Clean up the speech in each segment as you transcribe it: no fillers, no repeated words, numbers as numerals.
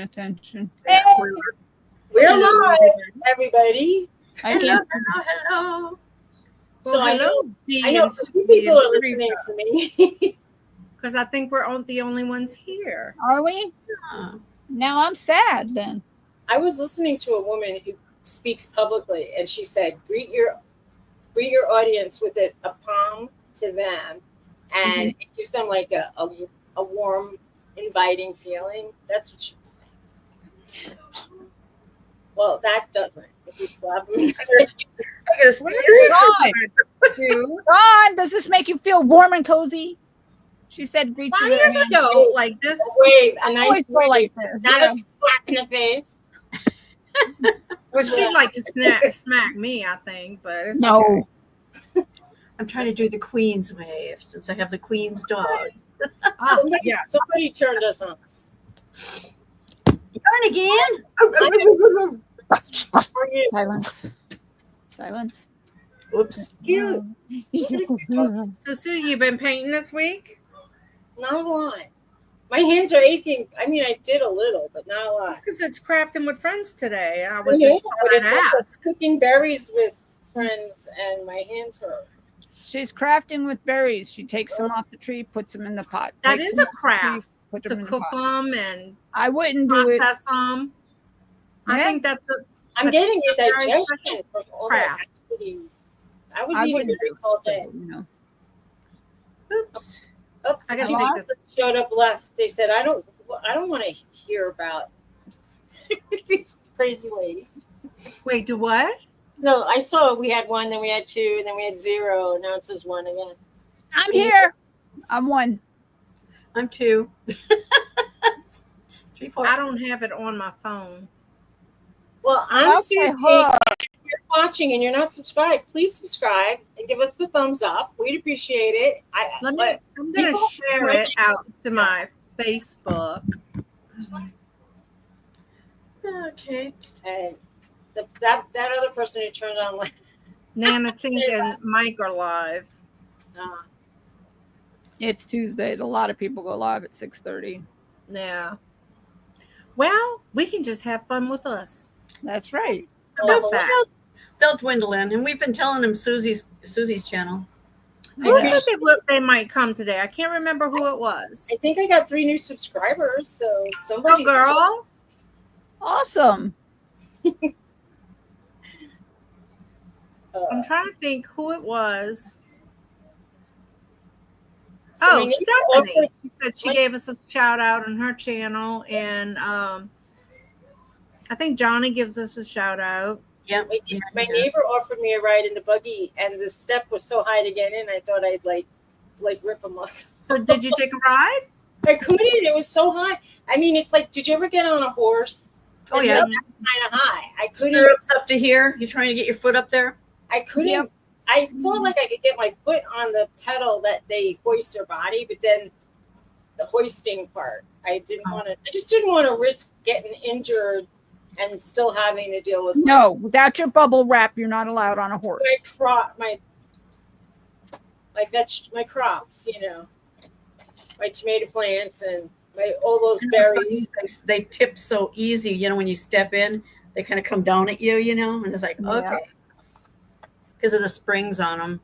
attention. We're live, everybody. I Hello, can't. hello. So Well, I know Dee a few Suzy people and are listening Theresa, to me. because I think we're the only ones here. Are we? Yeah. Now I'm sad then. I was listening to a woman who speaks publicly, and she said, "Greet your audience with a palm to them, and it gives them like a warm, inviting feeling." That's what she was saying. Well, that doesn't. If you slap them in the face, I guess What is do. Ron, does this make you feel warm and cozy? She said, "Greet you." 5 years ago, like this. wave, a I nice always go wave, like this. not Yeah. a slap in the face. Well, she'd like to smack me, I think, but it's No. okay. I'm trying to do the Queen's wave since I have the Queen's dog. Somebody turned us on. Yarn again? Silence. Silence. Oops. Cute. So, Sue, you been painting this week? Not a lot. My hands are aching. I mean, I did a little, but not a lot. Because it's crafting with friends today. I was Yeah, just but trying it's to like ask. cooking berries with friends, and my hands hurt. She's crafting with berries. She takes them off the tree, puts them in the pot. That Takes is them a off the tree, craft put to them in the cook pot. them and I wouldn't do it. process them. I Yeah. think that's a I'm getting a very digestion special from all that craft. activity. I was I eating wouldn't berries all day. You know. Oops. Oh, I the gotta people take this. that showed up left. They said, "I don't want to hear about these crazy ladies." Wait, do what? No, I saw we had one, then we had two, and then we had zero. Now it says one again. I'm here. I'm one. I'm 2. 3, 4. I don't have it on my phone. Well, I'm Okay, Suzy. huh. If you're watching and you're not subscribed, please subscribe and give us the thumbs up. We'd appreciate it. I'm going to people- share it out to my Facebook. Okay. And that other person who turned on like Nana Tink and Mike are live. It's Tuesday. A lot of people go live at 6:30. Yeah. Well, we can just have fun with us. That's right. How about that? They'll dwindle in, and we've been telling them Suzy's channel. Who said they might come today? I can't remember who it was. I think I got 3 new subscribers, so Oh, somebody. girl. Awesome. I'm trying to think who it was. So Oh, we need to Stephanie. offer- She said she gave us a shout out on her channel, and I think Johnny gives us a shout out. Yep. My neighbor offered me a ride in the buggy, and the step was so high to get in. I thought I'd like rip a muscle. So did you take a ride? I couldn't. It was so high. I mean, it's like, did you ever get on a horse? Oh, It's yeah. kind of high. I couldn't. Stirrups up to here. You trying to get your foot up there? I couldn't. Yep. I felt like I could get my foot on the pedal that they hoist their body, but then the hoisting part, I didn't want to. I just didn't want to risk getting injured and still having to deal with No, without your bubble wrap, you're not allowed on a horse. my crops, my tomato plants and all those berries. They tip so easy. When you step in, they kind of come down at you. And it's like, Yeah. okay. Because of the springs on them.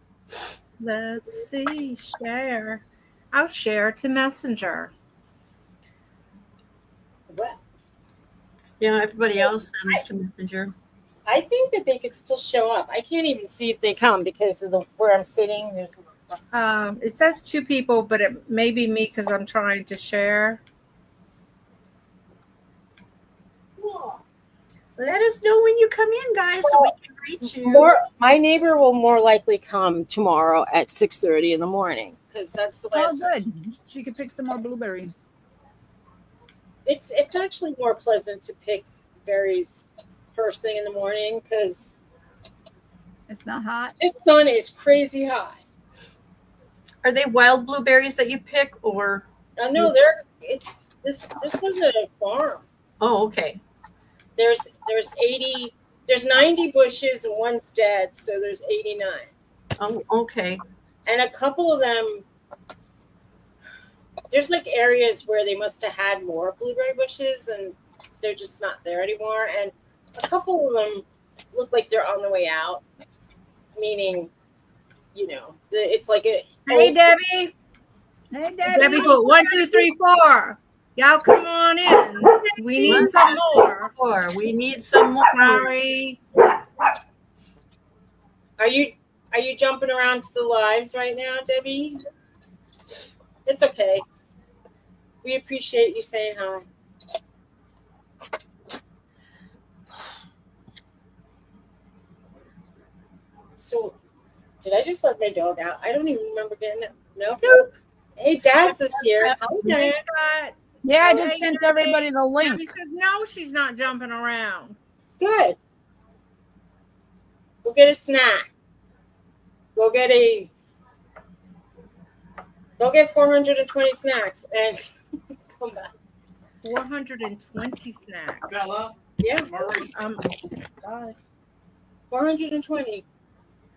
Let's see. Share. I'll share to Messenger. Well, Everybody else sends to Messenger. I think that they could still show up. I can't even see if they come because of where I'm sitting. There's It says 2 people, but it may be me because I'm trying to share. Let us know when you come in, guys, so we can reach you. my neighbor will more likely come tomorrow at 6:30 in the morning because that's the Oh, last time. good. She could pick some more blueberries. It's actually more pleasant to pick berries first thing in the morning because It's not hot. the sun is crazy high. Are they wild blueberries that you pick, or? No, this was a farm. Oh, okay. There's 90 bushes and one's dead, so there's 89. Oh, okay. And a couple of them, there's like areas where they must have had more blueberry bushes, and they're just not there anymore. And a couple of them look like they're on the way out, meaning, it's like a. Hey, Debbie. Hey, Debbie, Debbie. go 1, 2, 3, 4. Y'all come on in. We need some more. We need some more. Sorry. Are you jumping around to the lives right now, Debbie? It's okay. We appreciate you saying hi. So, did I just let my dog out? I don't even remember getting it. No. Nope. Hey, Dad's is here. Hi, Hey, Dad. Scott. Yeah, I just Hey, sent Debbie. everybody the link. Debbie says no, she's not jumping around. Good. Go get a snack. Go get 420 snacks and come back. 420 snacks. Bella, Yeah, Murray. God. 420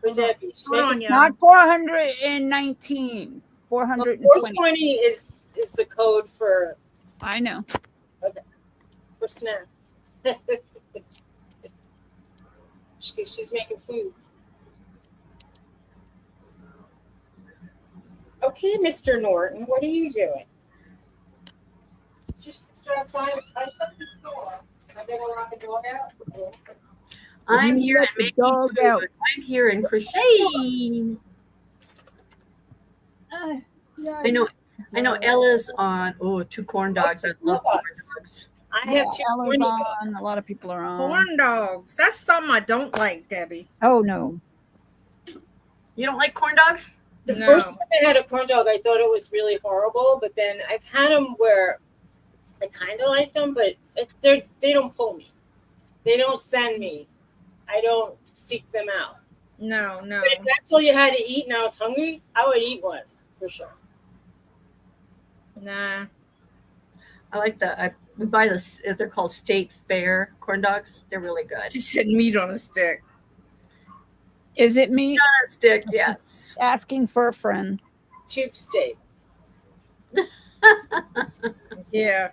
for Debbie. She's Hold on, making- y'all. Not 419. 420. 420 is the code for I know. snack. She's making food. Okay, Mr. Norton, what are you doing? Just sit outside. I shut this door. I better lock the dog out. I'm here Let and the making dog food. out. I'm here and crocheting. I know Ella's on. Oh, 2 corn dogs. I love corn dogs. I Yeah, have two Ella's corny dogs. on. A lot of people are on. Corn dogs. That's something I don't like, Debbie. Oh, no. You don't like corn dogs? The No. first time I had a corn dog, I thought it was really horrible. But then I've had them where I kind of like them, but they don't pull me. They don't send me. I don't seek them out. No. But if that's all you had to eat and I was hungry, I would eat one for sure. Nah. I like the. We buy this. They're called State Fair corn dogs. They're really good. She said meat on a stick. Is it me On a stick, yes. asking for a friend? Tube steak. Yeah.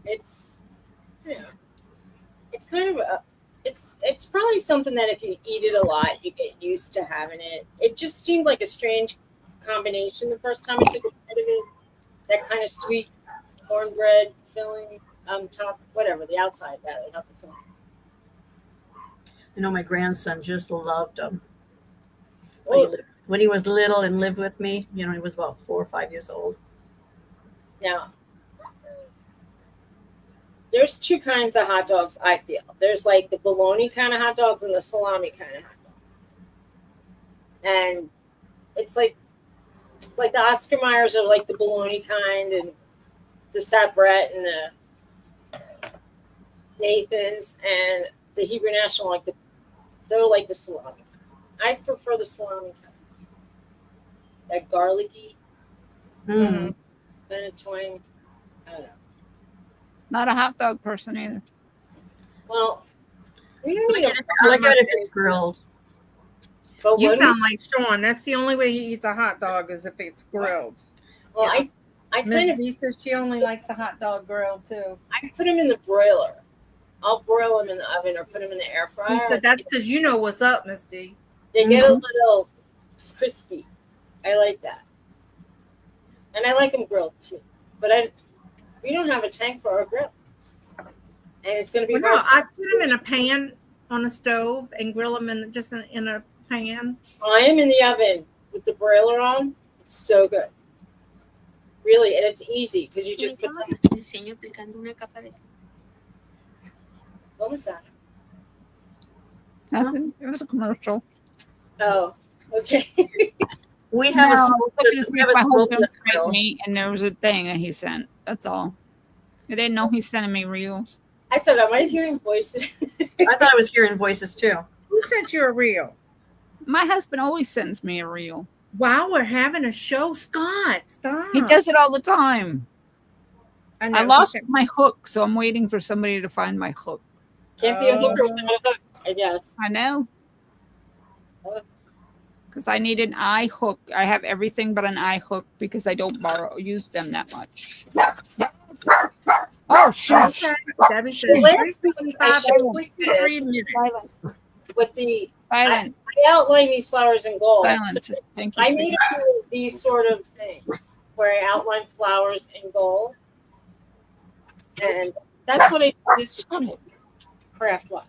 It's kind of it's probably something that if you eat it a lot, you get used to having it. It just seemed like a strange combination the first time I took a bite of it. That kind of sweet cornbread filling top, whatever, the outside, that not the filling. I know my grandson just loved them. Well, When he was little and lived with me, he was about 4 or 5 years old. now, there's 2 kinds of hot dogs, I feel. There's like the bologna kind of hot dogs and the salami kind of hot dog. And it's like the Oscar Mayers are like the bologna kind, and the Sabrett and the Nathan's and the Hebrew National, they're like the salami. I prefer the salami kind. That garlicky Mm. kind of twang. I don't know. Not a hot dog person either. Well, we don't I need like it if it's grilled. but You when sound like Sean. That's the only way he eats a hot dog is if it's grilled. well, I kind Miss of D says she only likes a hot dog grilled too. I put them in the broiler. I'll broil them in the oven or put them in the air fryer. He said that's because you know what's up, Miss D. They get a little crispy. I like that, and I like them grilled too. But we don't have a tank for our grill, and it's going to be Well, no, hard. I put them in a pan on a stove and grill them in a pan. I am in the oven with the broiler on. It's so good, really, and it's easy because you just put some. What was that? Nothing. It was a commercial. Oh, okay. We have a No, smokeless, we have a my husband smokeless sent grill. me, and there was a thing that he sent. That's all. I didn't know he's sending me reels. I said, am I hearing voices? I thought I was hearing voices too. Who sent you a reel? My husband always sends me a reel. Wow, we're having a show, Scott. Stop. He does it all the time. I, know, I he lost sent- my hook, so I'm waiting for somebody to find my hook. Can't be a hooker without a hook, I guess. I know. Because I need an eye hook. I have everything but an eye hook because I don't use them that much. Yes. Oh, shush. Okay. Debbie says Well, last week I 3:45 showed to you 53 this minutes. with the Silence. I outlined these flowers in gold. Silence. So Thank you. I made a few of these sort of things where I outlined flowers in gold, and that's what I do this craft wise.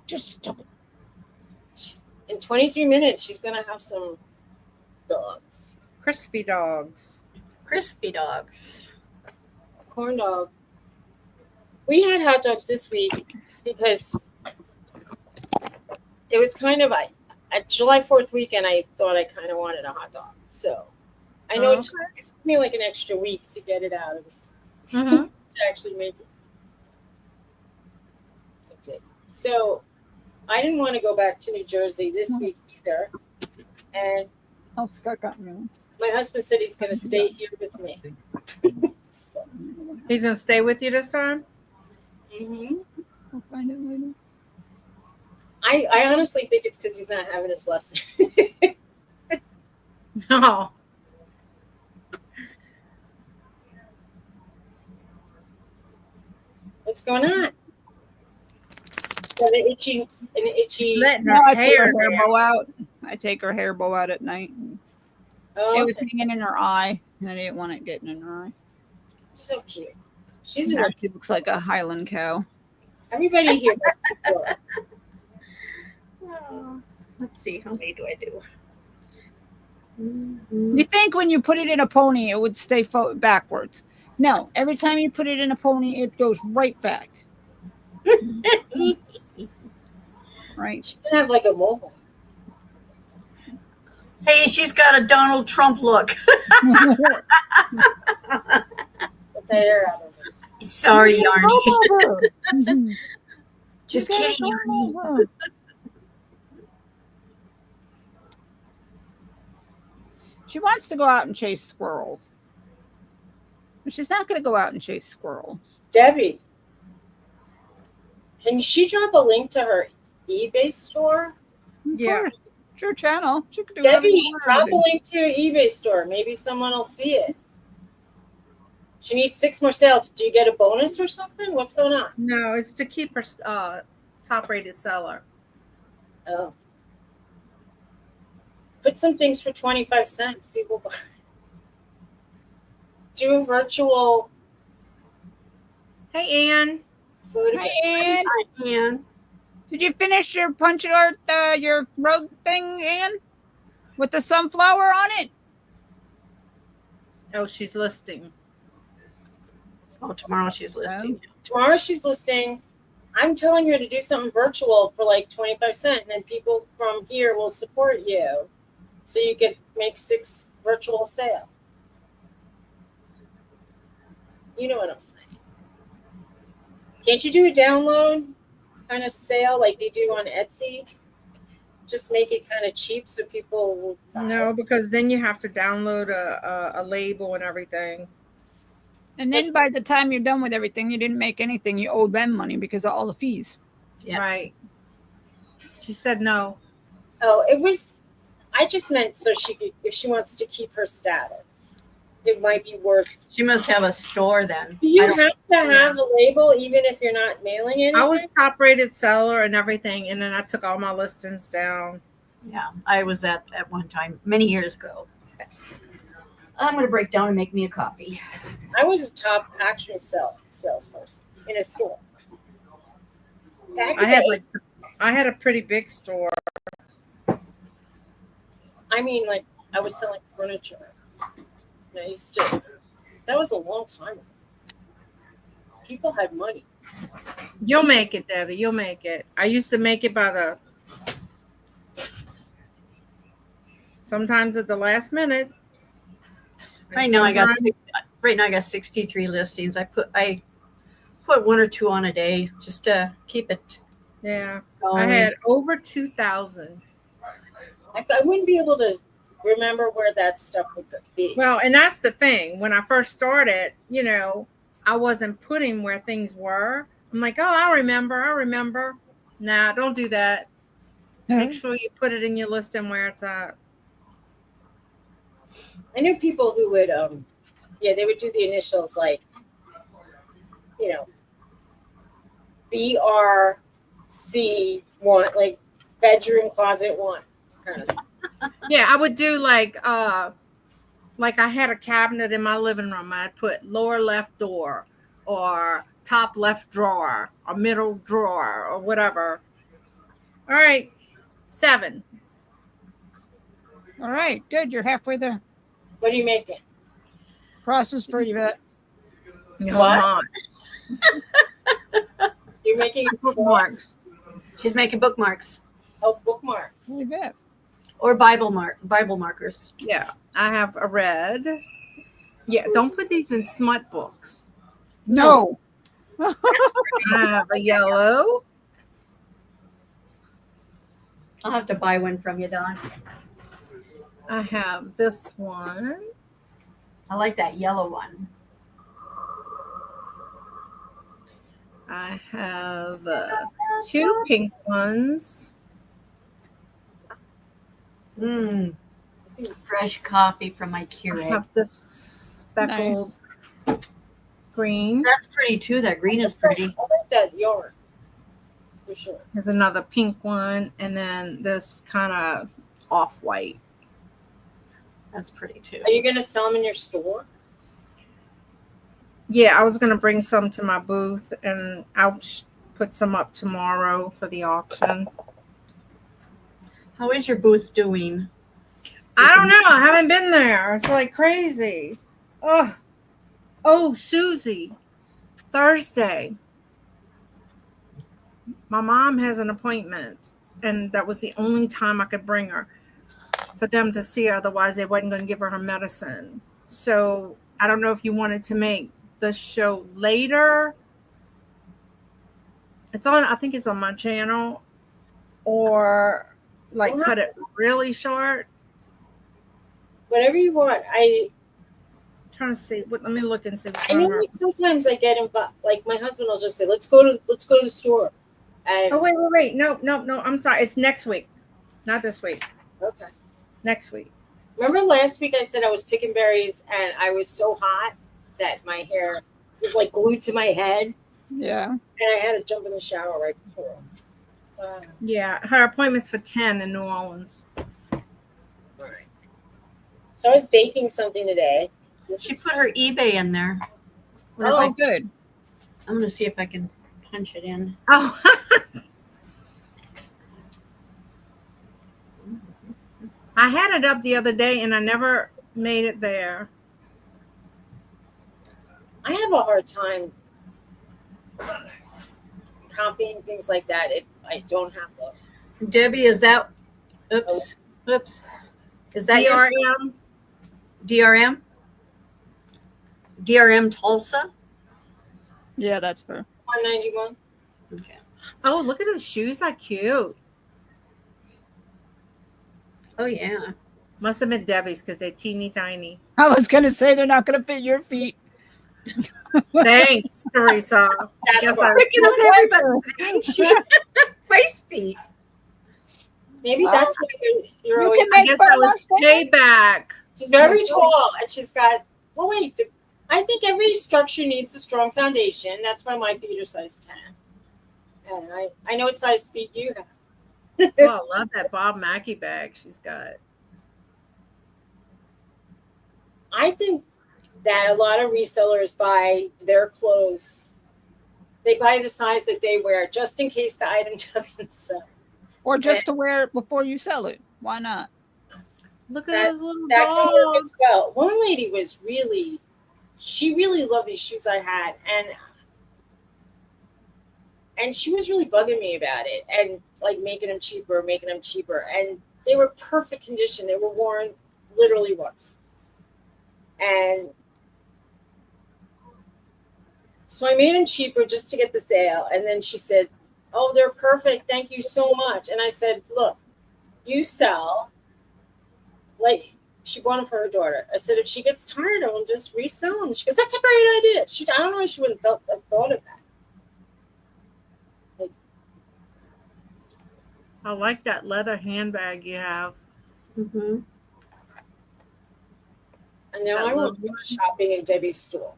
Just stop it. In 23 minutes, she's gonna have some dogs, Crispy dogs. Crispy dogs. corn dog. We had hot dogs this week because it was kind of at July 4th weekend. I thought I kind of wanted a hot dog, so I know Oh, it took me like an extra week to get it out of Mm-hmm. to actually make it. I did. So I didn't want to go back to New Jersey this week either, and Oh, Scott got me. my husband said he's going to stay here with me. So, He's going to stay with you this time? I'll find it later. I honestly think it's because he's not having his lesson. No. What's going on? Got an itchy. Letting No, her I take her hair hair down. bow out. I take her hair bow out at night. Oh, It was okay. hanging in her eye, and I didn't want it getting in her eye. So cute. She's Now real. she looks like a Highland cow. Everybody here has cute girls. Oh, let's see. How many do I do? You think when you put it in a pony, it would stay backwards. No, every time you put it in a pony, it goes right back. Right. She can have like a mohawk. Hey, she's got a Donald Trump look. Get the hair out of her. Sorry, Yarny. Yarny. Just kidding, Yarny. She wants to go out and chase squirrels. But she's not going to go out and chase squirrels. Debbie, can she drop a link to her eBay store? Of Yeah. course. It's your channel. She could do whatever Debbie, you want her drop to a do. link to your eBay store. Maybe someone will see it. She needs 6 more sales. Do you get a bonus or something? What's going on? No, it's to keep her top rated seller. Oh. Put some things for 25 cents. People buy. Do a virtual Hey, Ann. photo. Hi, Ann. And Did you finish your punch art, your rug thing, Ann? With the sunflower on it? Oh, she's listing. oh, tomorrow she's listing. Tomorrow she's listing. I'm telling her to do something virtual for like 25 cents, and then people from here will support you. So you could make 6 virtual sales. You know what I'm saying. Can't you do a download kind of sale like they do on Etsy? Just make it kind of cheap so people will buy No, it. because then you have to download a label and everything. And then by the time you're done with everything, you didn't make anything. You owe them money because of all the fees. Yeah. Right. She said no. Oh, it was. I just meant so she could, if she wants to keep her status, it might be worth. She must have a store then. Do you I don't- have to have a label even if you're not mailing anything? I was top rated seller and everything, and then I took all my listings down. Yeah, I was at one time many years ago. I'm going to break down and make me a coffee. I was a top actual salesperson in a store. Back in the I had a pretty big store. I mean, like, I was selling furniture. And I used to, that was a long time ago. People had money. You'll make it, Debbie. You'll make it. I used to make it by the sometimes at the last minute. And Right now I got sometimes- 63 listings. I put 1 or 2 on a day just to keep it yeah. going. I had over 2,000. I wouldn't be able to remember where that stuff would be. Well, and that's the thing. When I first started, I wasn't putting where things were. I'm like, oh, I remember. Nah, don't do that. Make sure you put it in your listing where it's at. I knew people who would, they would do the initials like you know, BRC1, like bedroom closet 1 kind of. Yeah, I would do like I had a cabinet in my living room. I'd put lower left door or top left drawer or middle drawer or whatever. All right, 7. All right, good. You're halfway there. What are you making? Process for Yvette. What? You're making Bookmarks. She's making bookmarks Oh, bookmarks. Yvette. or Bible markers. Yeah, I have a red. Yeah, don't put these in smut books. No. I have a yellow. I'll have to buy one from you, Dawn. I have this one. I like that yellow one. I have 2 pink ones. Fresh coffee from my I Keurig. have this speckled green. That's pretty too. That green is pretty. I like that yarn. For sure. There's another pink one, and then this kind of off-white. That's pretty too. Are you going to sell them in your store? Yeah, I was going to bring some to my booth, and I'll put some up tomorrow for the auction. How is your booth doing? I don't know. I haven't been there. It's like crazy. Oh, Suzy. Thursday. My mom has an appointment, and that was the only time I could bring her for them to see her. Otherwise, they wasn't going to give her medicine. So I don't know if you wanted to make the show later. It's on, I think it's on my channel, or like cut it really short. Whatever you want. I'm trying to see. Let me look and see. I know, like, sometimes I get involved. Like my husband will just say, "Let's go to the store." And Oh wait. No. I'm sorry. It's next week, not this week. okay. Next week. Remember last week I said I was picking berries and I was so hot that my hair was like glued to my head, Yeah. and I had to jump in the shower right before. Yeah, her appointment's for 10 in New Orleans. All right. So I was baking something today. She put her eBay in there. Oh, good. I'm gonna see if I can punch it in. Oh. I had it up the other day and I never made it there. I have a hard time copying things like that if I don't have them. Debbie, is that? Oops. Is that your DRM? DRM? DRM Tulsa? Yeah, that's her. 191. Okay. Oh, look at those shoes. How cute. Oh yeah. Must have been Debbie's because they're teeny tiny. I was going to say they're not going to fit your feet. Thanks, Theresa. That's Yes, why. Freaking on everybody. Ain't she feisty? Maybe Well, that's why you're you always. can I make guess fun that of was us then. payback. She's very tall, and she's got. Well, wait. I think every structure needs a strong foundation. That's why my feet are size 10, and I know what size feet you have. Oh, I love that Bob Mackie bag she's got. I think that a lot of resellers buy their clothes. They buy the size that they wear just in case the item doesn't sell. Or just to wear it before you sell it. Why not? Look at those little That can work dogs. as well. One lady was she really loved these shoes I had, and she was really bugging me about it and like making them cheaper, and they were perfect condition. They were worn literally once, and so I made them cheaper just to get the sale. And then she said, "Oh, they're perfect. Thank you so much." And I said, "Look, you sell." Like, she bought them for her daughter. I said, if she gets tired of them, just resell them. She goes, "That's a great idea." I don't know why she wouldn't have thought of that. I like that leather handbag you have. Mm-hmm. And now That I won't little go shopping in Debbie's store.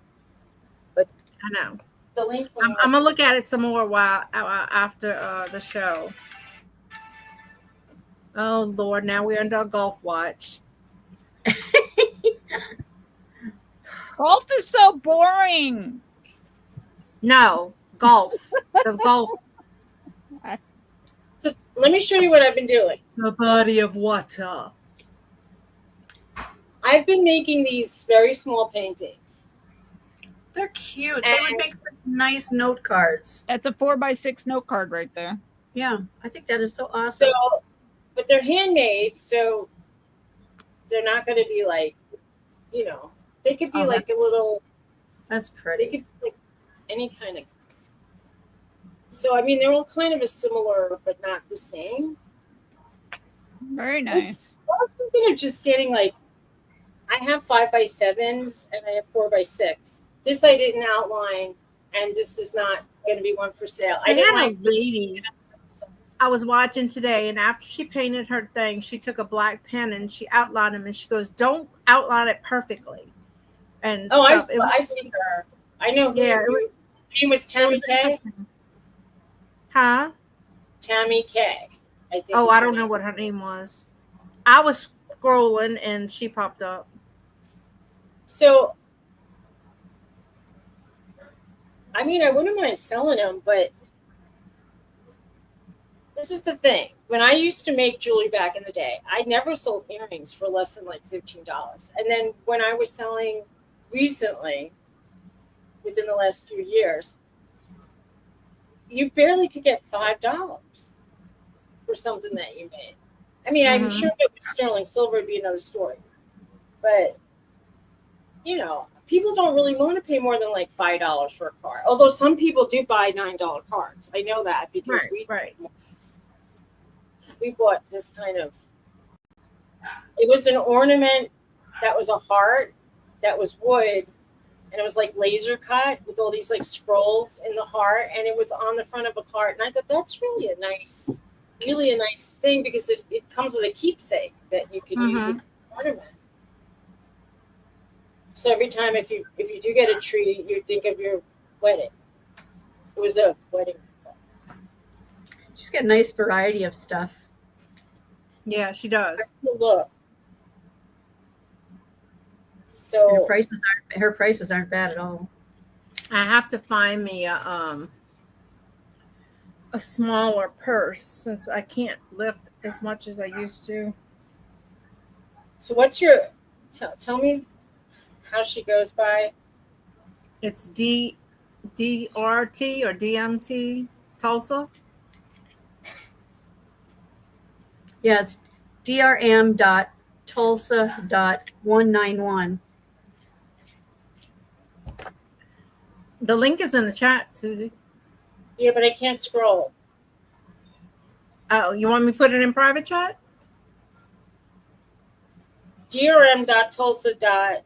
I know. the link. I'm gonna look at it some more while after the show. Oh Lord, now we're into a golf watch. Golf is so boring. No, golf. The golf. So let me show you what I've been doing. The body of water. I've been making these very small paintings. They're cute. They would make nice note cards. That's a 4x6 note card right there. Yeah, I think that is so awesome. So, but they're handmade, so they're not going to be like, you know, they could be like a little. That's They pretty. could be like any kind of. So I mean, they're all kind of a similar, but not the same. Very nice. I was thinking of just getting like, I have 5x7s and I have 4x6. This I didn't outline, and this is not going to be one for sale. I had a lady I was watching today, and after she painted her thing, she took a black pen and she outlined them, and she goes, "Don't outline it perfectly." And I see her. I know. Yeah, it was. Her name was Tammy K. Huh? Tammy K. I think. Oh, I don't know what her name was. I was scrolling and she popped up. So, I mean, I wouldn't mind selling them, but this is the thing. When I used to make jewelry back in the day, I never sold earrings for less than like $15. And then when I was selling recently, within the last few years, you barely could get $5 for something that you made. I mean, I'm sure if it was sterling silver, it'd be another story. But, you know, people don't really want to pay more than like $5 for a card. Although some people do buy $9 cards. I know that because we bought this kind of, it was an ornament that was a heart that was wood, and it was like laser cut with all these like scrolls in the heart, and it was on the front of a card. And I thought that's really a nice thing because it comes with a keepsake that you can use as an ornament. So every time if you do get a treat, you think of your wedding. It was a wedding. She's got a nice variety of stuff. Yeah, she does. Look. So her prices aren't bad at all. I have to find me a smaller purse since I can't lift as much as I used to. So what's your tell me how she goes by? It's DRT or DMT Tulsa. Yeah, it's drm.tulsa.191. The link is in the chat, Suzy. Yeah, but I can't scroll. Oh, you want me to put it in private chat? drm.tulsa.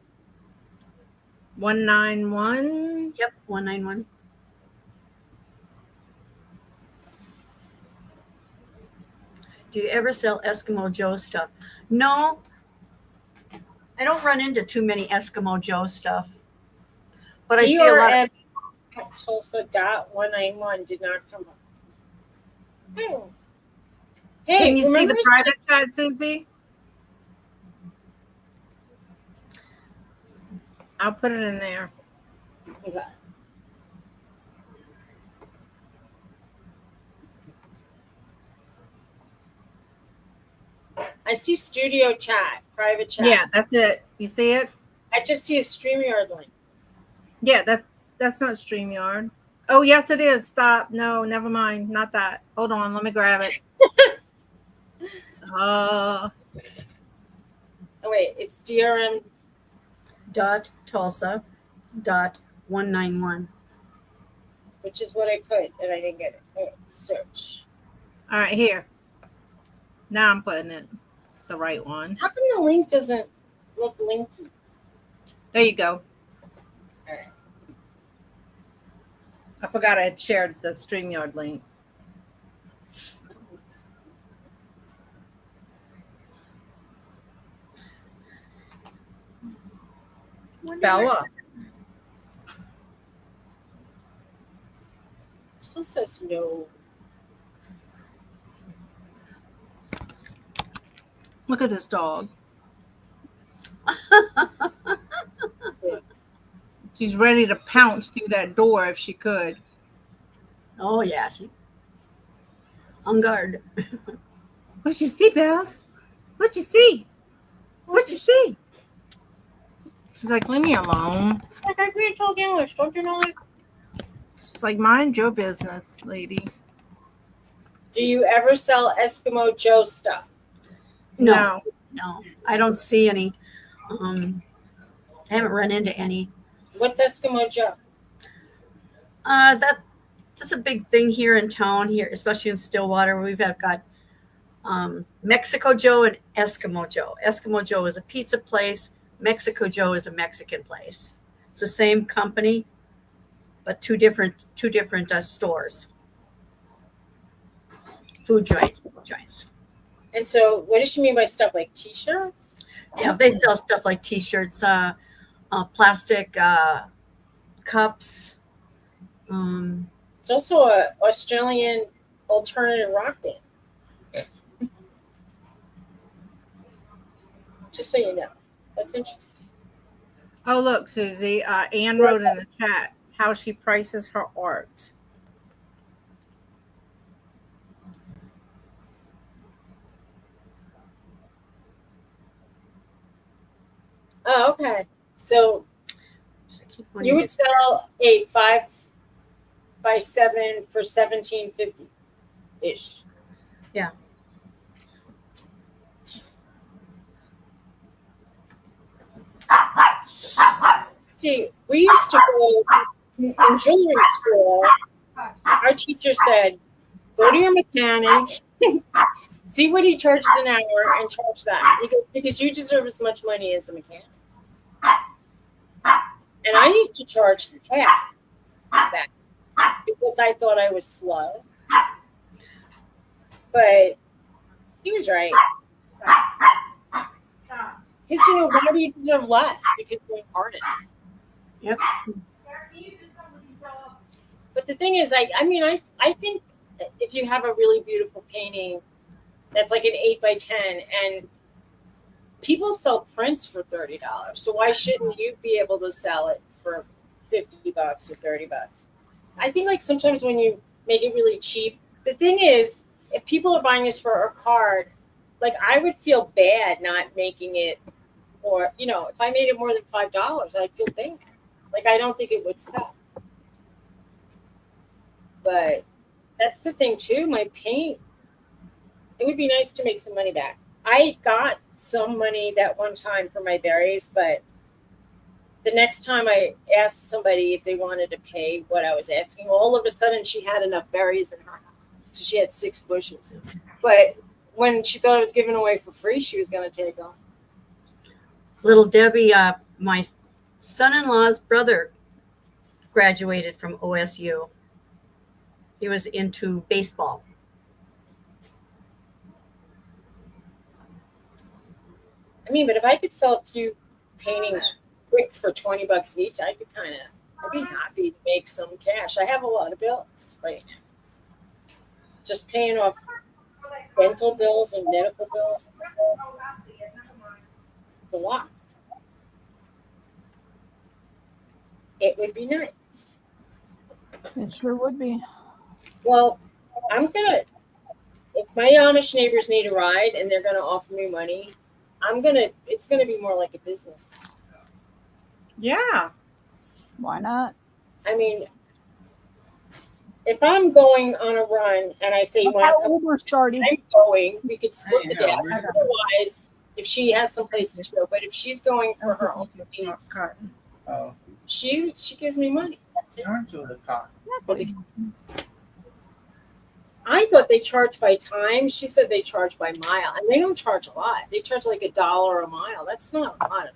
191. Yep, 191. Do you ever sell Eskimo Joe stuff? No, I don't run into too many Eskimo Joe stuff. But I see a lot of Tulsa.191 did not come up. Oh. Can you see the private chat, Suzy? I'll put it in there. Okay. I see studio chat, private chat. Yeah, that's it. You see it? I just see a StreamYard link. Yeah, that's not StreamYard. Oh, yes, it is. Stop. No, never mind. Not that. Hold on. Let me grab it. Oh, wait. It's drm.tulsa.191. Which is what I put, and I didn't get it. Oh, search. All right, here. Now I'm putting it the right one. How come the link doesn't look linky? There you go. All right. I forgot I had shared the StreamYard link. Bella. still says no. Look at this dog. She's ready to pounce through that door if she could. Oh yeah, she on guard. What you see, Bells? What you see? What you see? She's like, leave me alone. Like, I can't talk English. Don't you know it? She's like, mind your business, lady. Do you ever sell Eskimo Joe stuff? No, I don't see any. I haven't run into any. What's Eskimo Joe? That's a big thing here in town, here, especially in Stillwater. We've got Mexico Joe and Eskimo Joe. Eskimo Joe is a pizza place. Mexico Joe is a Mexican place. It's the same company, but two different stores. Food joints. And so, what does she mean by stuff like T-shirts? Yeah, they sell stuff like T-shirts, plastic cups. It's also an Australian alternative rock band. Just so you know. That's interesting. Oh, look, Suzy. Anne wrote in the chat how she prices her art. Oh, okay. So you would sell a 5x7 for $17.50 ish. Yeah. See, we used to go in jewelry school. Our teacher said, go to your mechanic, see what he charges an hour, and charge that. He goes, because you deserve as much money as a mechanic. And I used to charge half that because I thought I was slow. But he was right. Because, why do you deserve less? Because you're an artist. Yep. But the thing is, I think if you have a really beautiful painting that's like an 8x10, and people sell prints for $30, so why shouldn't you be able to sell it for $50 or $30? I think like sometimes when you make it really cheap, the thing is, if people are buying this for a card, like I would feel bad not making it, or if I made it more than $5, I'd feel bad. Like I don't think it would sell. But that's the thing too. My paint, it would be nice to make some money back. I got some money that one time for my berries, but the next time I asked somebody if they wanted to pay what I was asking, all of a sudden she had enough berries in her house. She had 6 bushes. But when she thought I was giving away for free, she was going to take off. Little Debbie, my son-in-law's brother graduated from OSU. He was into baseball. But if I could sell a few paintings quick for $20 each, I'd be happy to make some cash. I have a lot of bills right now. Just paying off dental bills and medical bills. A lot. It would be nice. It sure would be. Well, if my Amish neighbors need a ride and they're gonna offer me money, it's gonna be more like a business. Yeah. Why not? If I'm going on a run and I say, Look how Uber started. I'm going, we could split the gas. Otherwise, if she has some places to go, but if she's going for her own needs, she gives me money. Turn to the car. I thought they charge by time. She said they charge by mile, and they don't charge a lot. They charge like $1 a mile. That's not a lot.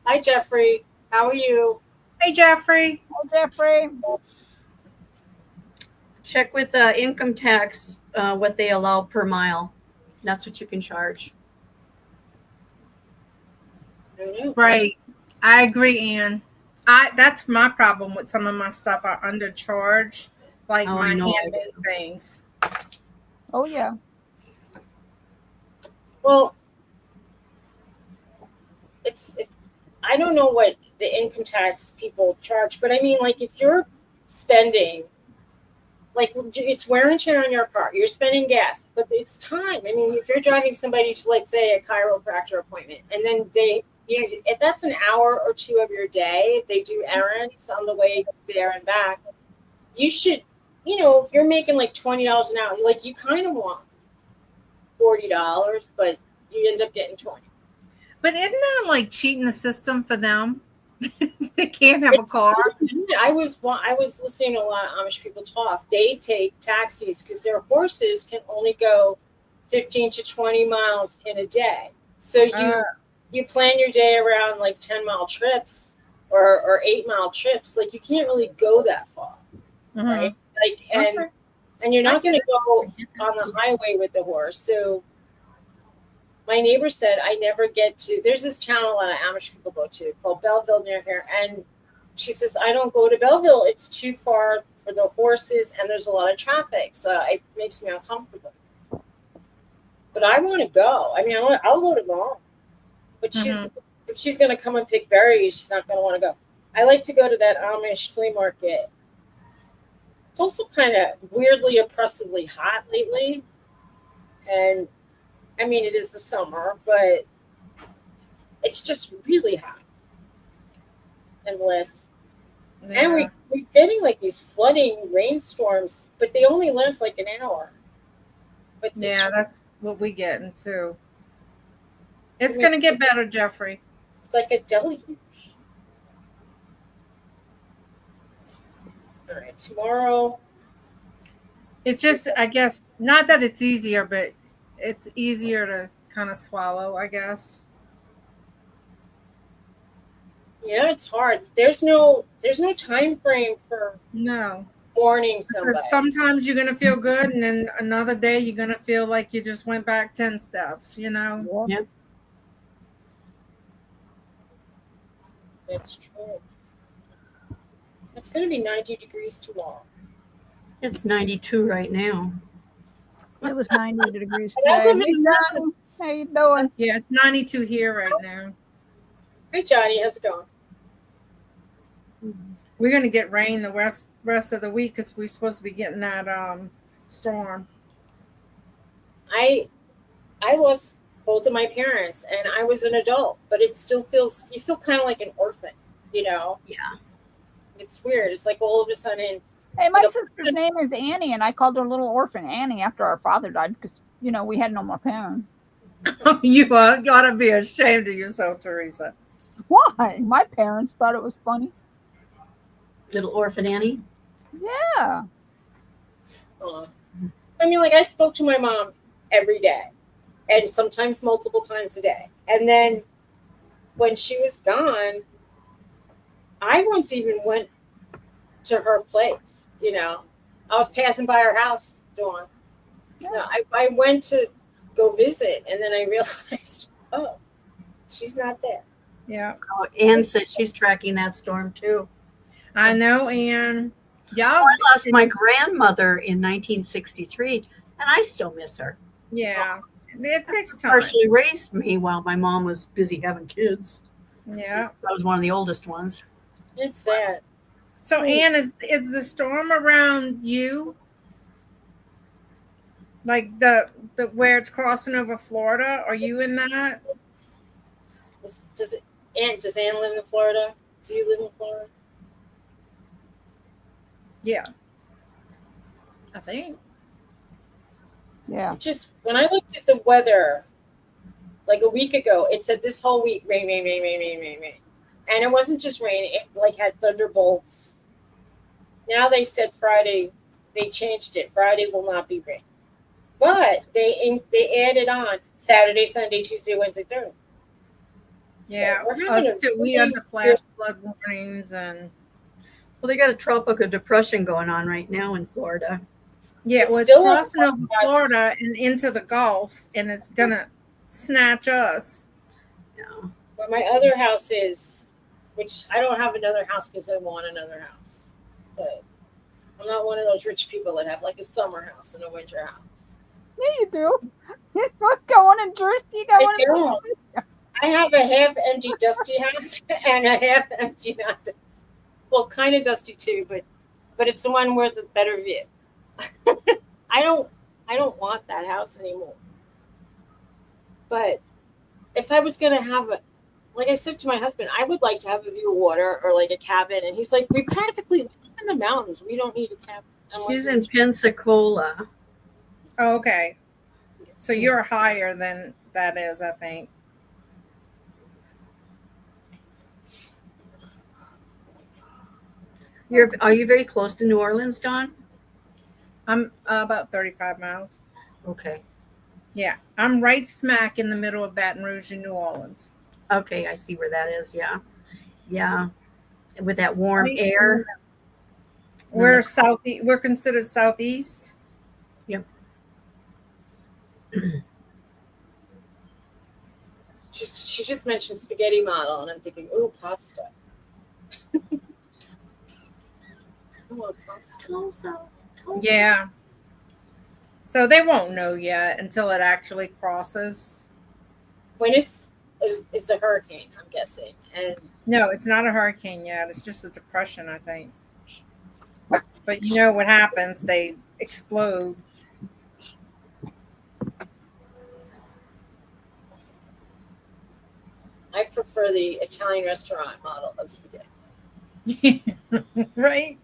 Hi, Jeffrey. How are you? Hey, Jeffrey. Oh, Jeffrey. Check with income tax what they allow per mile. That's what you can charge. I don't know. Right. I agree, Anne. That's my problem with some of my stuff. I undercharge. like Oh, my I know I handmade things. Oh yeah. Well, it's I don't know what the income tax people charge, but I mean, like, if you're spending, like, it's wear and tear on your car, you're spending gas, but it's time. I mean, if you're driving somebody to, like, say, a chiropractor appointment, and then they, you know, if that's an hour or two of your day, if they do errands on the way there and back, you should, you know, if you're making like $20 an hour, like, you kind of want $40, but you end up getting 20. But isn't that like cheating the system for them? They can't have a car. I was listening to a lot of Amish people talk. They take taxis because their horses can only go 15 to 20 miles in a day. So you plan your day around like 10-mile trips or 8-mile trips. Like, you can't really go that far, right? Like, and you're not going to go on the highway with the horse. So my neighbor said, I never get to, there's this town a lot of Amish people go to called Belleville near here. And she says, I don't go to Belleville. It's too far for the horses and there's a lot of traffic. So it makes me uncomfortable. But I want to go. I mean, I'll go to Mom. But if she's going to come and pick berries, she's not going to want to go. I like to go to that Amish flea market. It's also kind of weirdly oppressively hot lately. And I mean, it is the summer, but it's just really hot. And we're getting like these flooding rainstorms, but they only last like an hour. But yeah, that's what we get into. It's going to get better, Jeffrey. It's like a deluge. All right, tomorrow. It's just, I guess, not that it's easier, but it's easier to kind of swallow, I guess. Yeah, it's hard. There's no time frame for warning somebody. Because sometimes you're gonna feel good, and then another day you're gonna feel like you just went back 10 steps. You know. Yep. That's true. It's going to be 90 degrees tomorrow. It's 92 right now. It was 90 degrees today. Hey, Johnny, how you doing? Yeah, it's 92 here right now. Hey, Johnny, how's it going? We're gonna get rain the rest of the week because we're supposed to be getting that storm. I lost both of my parents, and I was an adult, but it still feels, you feel kind of like an orphan, you know? Yeah. It's weird. It's like all of a sudden. Hey, my sister's name is Annie, and I called her Little Orphan Annie after our father died because, you know, we had no more parents. You gotta be ashamed of yourself, Theresa. Why? My parents thought it was funny. Little Orphan Annie? Yeah. I mean, like, I spoke to my mom every day, and sometimes multiple times a day. And then when she was gone, I once even went to her place, you know. I was passing by her house, Dawn. Yeah. No, I went to go visit, and then I realized, oh, she's not there. Yeah. Oh, Anne says she's tracking that storm too. I know, Anne. Yeah. I lost my grandmother in 1963, and I still miss her. Yeah. It takes time. Partially raised me while my mom was busy having kids. Yeah. I was one of the oldest ones. It's sad. So, Anne, is the storm around you? Like the where it's crossing over Florida? Are you in that? Does Anne live in Florida? Do you live in Florida? Yeah. I think. Yeah. Just when I looked at the weather like a week ago, it said this whole week rain. And it wasn't just rain, it like had thunderbolts. Now they said Friday, they changed it. Friday will not be rain. But they added on Saturday, Sunday, Tuesday, Wednesday, Thursday. Yeah, so us too. We had the flash flood warnings and well, they got a tropical depression going on right now in Florida. Yeah, it's still crossing over Florida and into the Gulf, and it's gonna snatch us. Yeah. But my other house is, which I don't have another house because I want another house. But I'm not one of those rich people that have like a summer house and a winter house. Yeah, you do. You got one in Jersey. You got I one in don't. I have a half empty dusty house and a half empty not dusty. Well, kind of dusty too, but it's the one with the better view. I don't want that house anymore. But if I was gonna have a, like I said to my husband, I would like to have a view of water or like a cabin, and he's like, we practically live in the mountains. We don't need a cabin. I'm like, She's in Pensacola. Oh, okay. So you're higher than that is, I think. Are you very close to New Orleans, Dawn? I'm about 35 miles. Okay. Yeah, I'm right smack in the middle of Baton Rouge in New Orleans. Okay, I see where that is. Yeah. Yeah. With that warm Right. air. We're southeast. We're considered southeast. Yep. she just mentioned spaghetti model, and I'm thinking, ooh, pasta. I want pasta. Tulsa. Yeah. So they won't know yet until it actually crosses. When it's a hurricane, I'm guessing, and No, it's not a hurricane yet. It's just a depression, I think. But you know what happens? They explode. I prefer the Italian restaurant model of spaghetti. Right?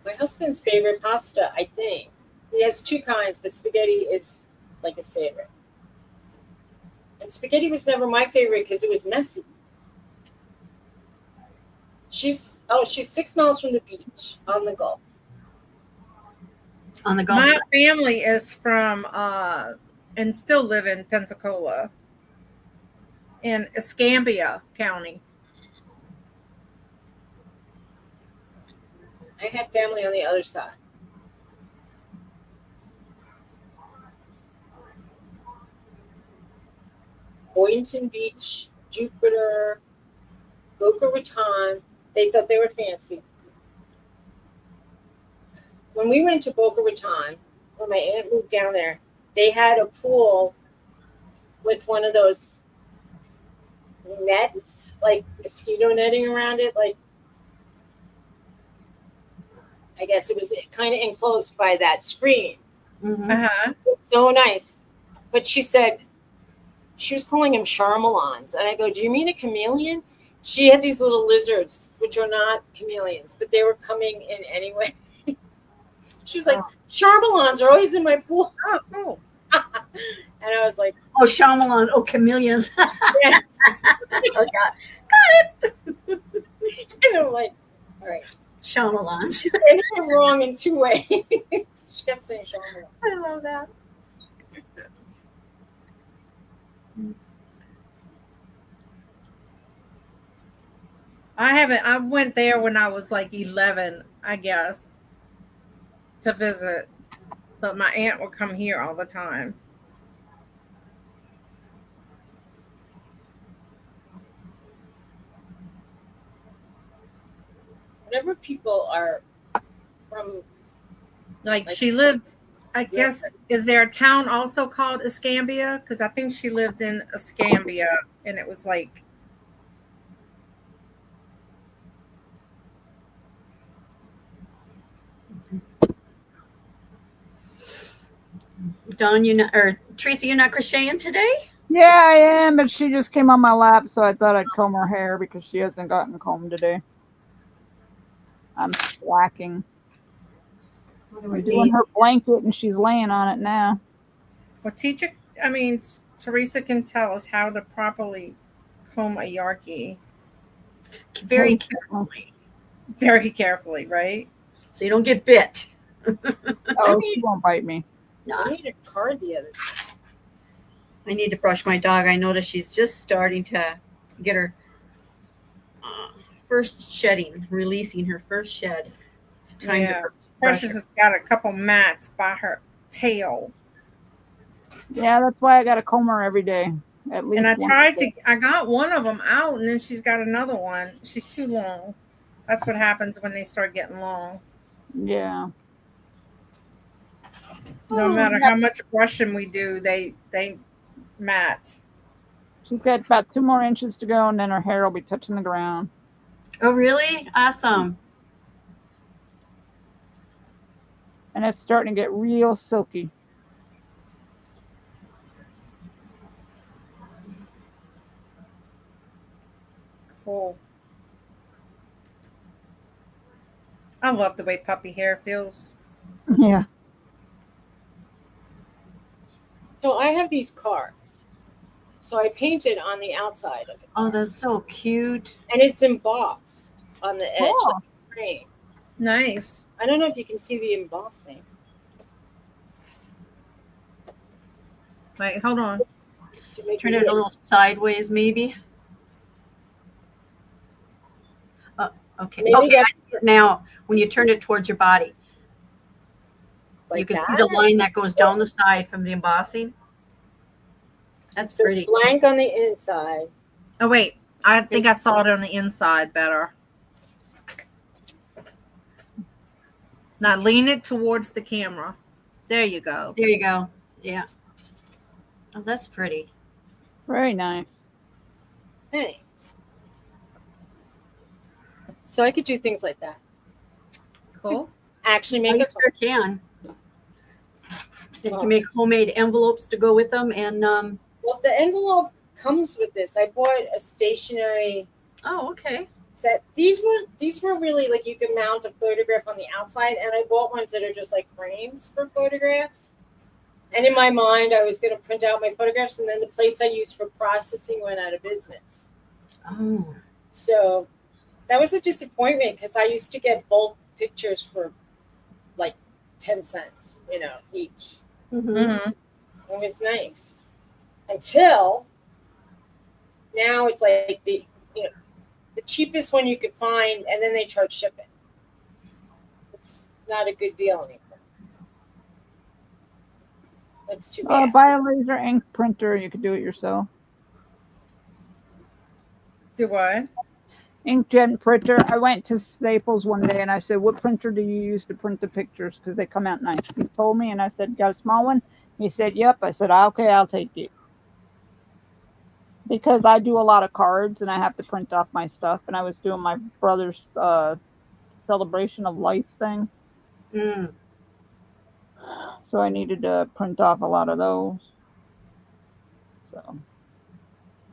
My husband's favorite pasta, I think. He has two kinds, but spaghetti is like his favorite. And spaghetti was never my favorite because it was messy. She's 6 miles from the beach on the Gulf. On the Gulf My side. family is from and still live in Pensacola in Escambia County. I had family on the other side. Boynton Beach, Jupiter, Boca Raton. They thought they were fancy. When we went to Boca Raton, when my aunt moved down there, they had a pool with one of those nets, like mosquito netting around it. Like, I guess it was kind of enclosed by that screen. Mhm. Uh-huh. So nice. But she said, she was calling him charmelons. And I go, do you mean a chameleon? She had these little lizards, which are not chameleons, but they were coming in anyway. She was like, charmelons are always in my pool. Oh, cool. And I was like, Oh, Shyamalan. Oh, chameleons. yeah. Oh, God. And I'm like, all right. Shyamalans. She's getting it wrong in two ways. She kept saying charmelon. I love that. I went there when I was like 11, I guess, to visit. But my aunt would come here all the time. Whenever people are from, Like Like- she lived, I guess, is there a town also called Escambia? Because I think she lived in Escambia, and it was like, Dawn, Theresa, you're not crocheting today? Yeah, I am, but she just came on my lap, so I thought I'd comb her hair because she hasn't gotten combed today. I'm slacking. I'm doing her blanket, and she's laying on it now. well, Theresa can tell us how to properly comb a Yarkie Very carefully, very carefully, right? so you don't get bit. Oh, she won't bite me. I made a card the other day. I need to brush my dog. I noticed she's just starting to get her first shedding, releasing her first shed. It's time Yeah. to brush Precious her. has got a couple mats by her tail. Yeah, that's why I got to comb her every day. At least And I one. tried to, I got one of them out, and then she's got another one. She's too long. That's what happens when they start getting long. Yeah. No matter how much brushing we do, they mat. She's got about 2 more inches to go, and then her hair will be touching the ground. Oh, really? Awesome. And it's starting to get real silky. Cool. I love the way puppy hair feels. Yeah. So I have these cards. So I painted on the outside of it. Oh, that's so cute. And it's embossed on the edge, Cool. like a frame. Nice. I don't know if you can see the embossing. Wait, hold on. To make Turn it a little sideways, maybe. Okay. Maybe Okay. I that's- see it now, when you turn it towards your body, like you can that. see the line that goes down the side from the embossing. That's So it's pretty. blank on the inside. Oh, wait. I think I saw it on the inside better. Now lean it towards the camera. There you go. There you go. Yeah. Oh, that's pretty. Very nice. Thanks. So I could do things like that. Cool. Actually Oh, make you a sure can. You can make homemade envelopes to go with them, and well, the envelope comes with this. I bought a stationery oh, okay. set. These were really like you could mount a photograph on the outside, and I bought ones that are just like frames for photographs. And in my mind, I was going to print out my photographs, and then the place I used for processing went out of business. Oh, So that was a disappointment because I used to get bulk pictures for like 10 cents, each. Mm-hmm. It was nice until now. It's like the cheapest one you could find, and then they charge shipping. It's not a good deal anymore. That's too bad. Buy a laser ink printer. You could do it yourself. Do what? Inkjet printer. I went to Staples one day and I said, "What printer do you use to print the pictures? Because they come out nice." He told me, and I said, "Got a small one?" He said, "Yep." I said, "Okay, I'll take it." Because I do a lot of cards and I have to print off my stuff. And I was doing my brother's celebration of life thing. mm. So I needed to print off a lot of those. So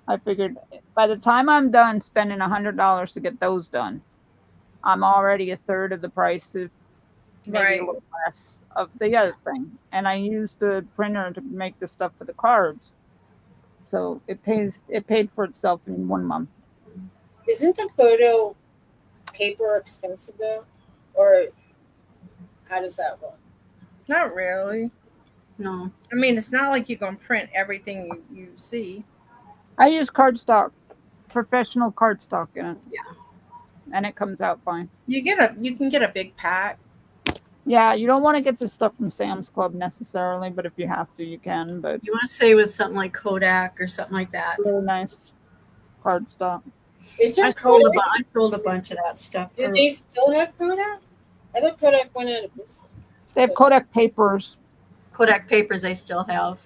I figured by the time I'm done spending $100 to get those done, I'm already a third of the price, if maybe Right. a little less, of the other thing. And I use the printer to make the stuff for the cards. So it paid for itself in 1 month. Isn't the photo paper expensive though, or how does that work? Not really. No. I mean, it's not like you're going to print everything you see. I use cardstock, professional cardstock in it. Yeah. And it comes out fine. You can get a big pack. Yeah, you don't want to get the stuff from Sam's Club necessarily, but if you have to, you can. But You want to say with something like Kodak or something like that. really nice cardstock. Is there I sold Kodak? a bunch of that stuff. Do they still have Kodak? I thought Kodak went out of business. They have Kodak papers. Kodak papers they still have.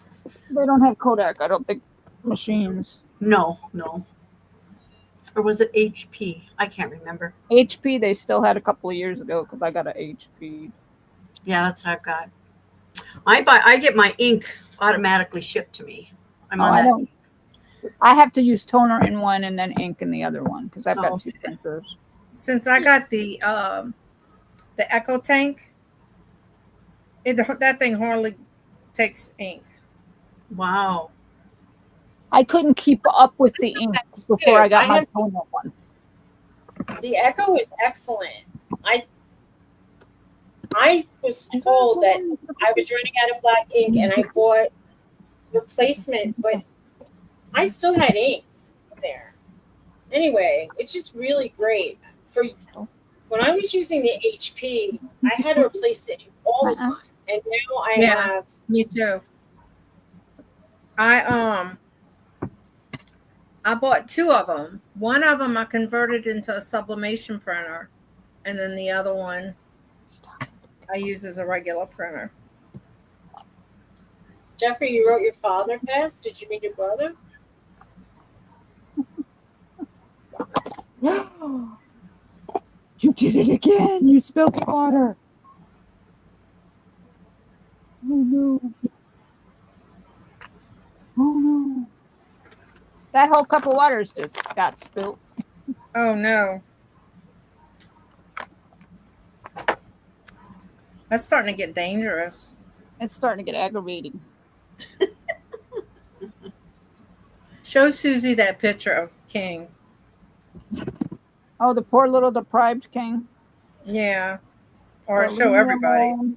They don't have Kodak, I don't think, machines. No. Or was it HP? I can't remember. HP, they still had a couple of years ago because I got an HP. Yeah, that's what I've got. I get my ink automatically shipped to me. I have to use toner in one and then ink in the other one because I've got 2 printers. Since I got the Echo Tank, that thing hardly takes ink. Wow. I couldn't keep up with the ink before I got my toner one. The Echo is excellent. I was told that I was running out of black ink and I bought replacement, but I still had ink there. Anyway, it's just really great. When I was using the HP, I had to replace the ink all the time. And now I have. Me too. I bought 2 of them. One of them I converted into a sublimation printer, and then the other one I use as a regular printer. Jeffrey, you wrote your father passed. Did you mean your brother? You did it again. You spilled water. Oh no. Oh no. That whole cup of water just got spilled. Oh no. That's starting to get dangerous. It's starting to get aggravating. Show Suzy that picture of King. Oh, the poor little deprived king. Yeah. Or So show leave me everybody. alone.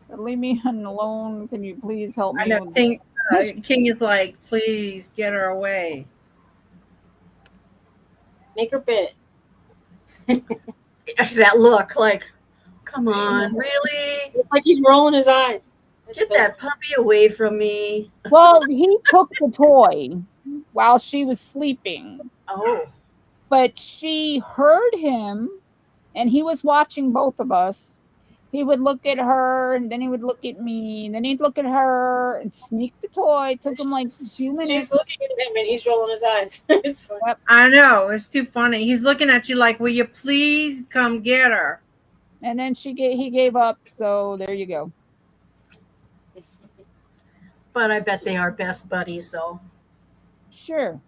Leave me alone. Can you please help me? I know King is like, please get her away. Make her bit. That look, like, come on, really? It's like he's rolling his eyes. Get that puppy away from me. Well, he took the toy while she was sleeping. Oh. But she heard him, and he was watching both of us. He would look at her, and then he would look at me, and then he'd look at her and sneak the toy. It took him like a few minutes. She's looking at him, and he's rolling his eyes. It's funny. Yep. I know. It's too funny. He's looking at you like, will you please come get her? And then he gave up. So there you go. But I bet they are best buddies, though. Sure.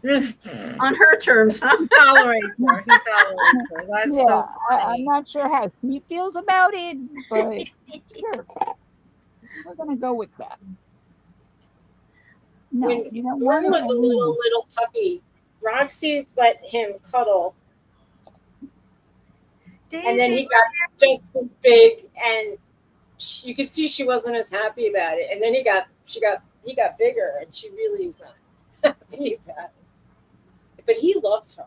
On her terms, huh? He tolerates her. He tolerates her. That's Yeah, so funny. I'm not sure how he feels about it, but sure. We're going to go with that. No, When you know Warren what? was a little puppy, Roxy let him cuddle, and then he got just as big, and you could see she wasn't as happy about it. And then he got bigger, and she really is not happy about it. But he loves her.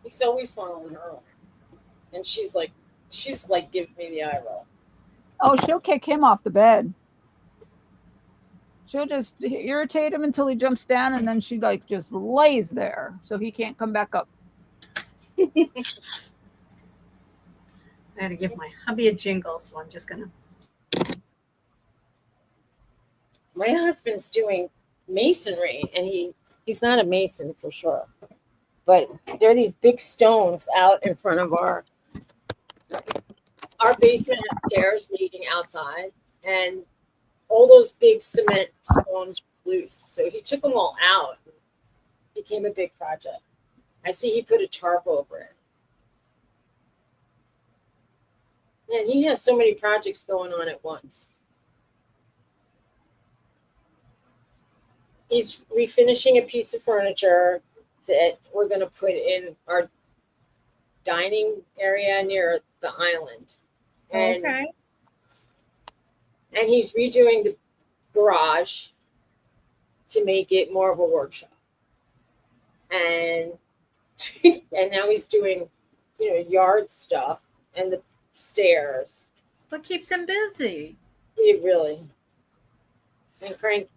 He's always following her, and she's like giving me the eye roll. Oh, she'll kick him off the bed. She'll just irritate him until he jumps down, and then she like just lays there so he can't come back up. I had to give my hubby a jingle, so I'm just gonna. My husband's doing masonry, and he's not a mason for sure, but there are these big stones out in front of our basement upstairs leading outside, and all those big cement stones were loose. So he took them all out. It became a big project. I see he put a tarp over it. Man, he has so many projects going on at once. He's refinishing a piece of furniture that we're going to put in our dining area near the island. And, Okay. and he's redoing the garage to make it more of a workshop. And and now he's doing, yard stuff and the stairs. What keeps him busy? He really. And cranky.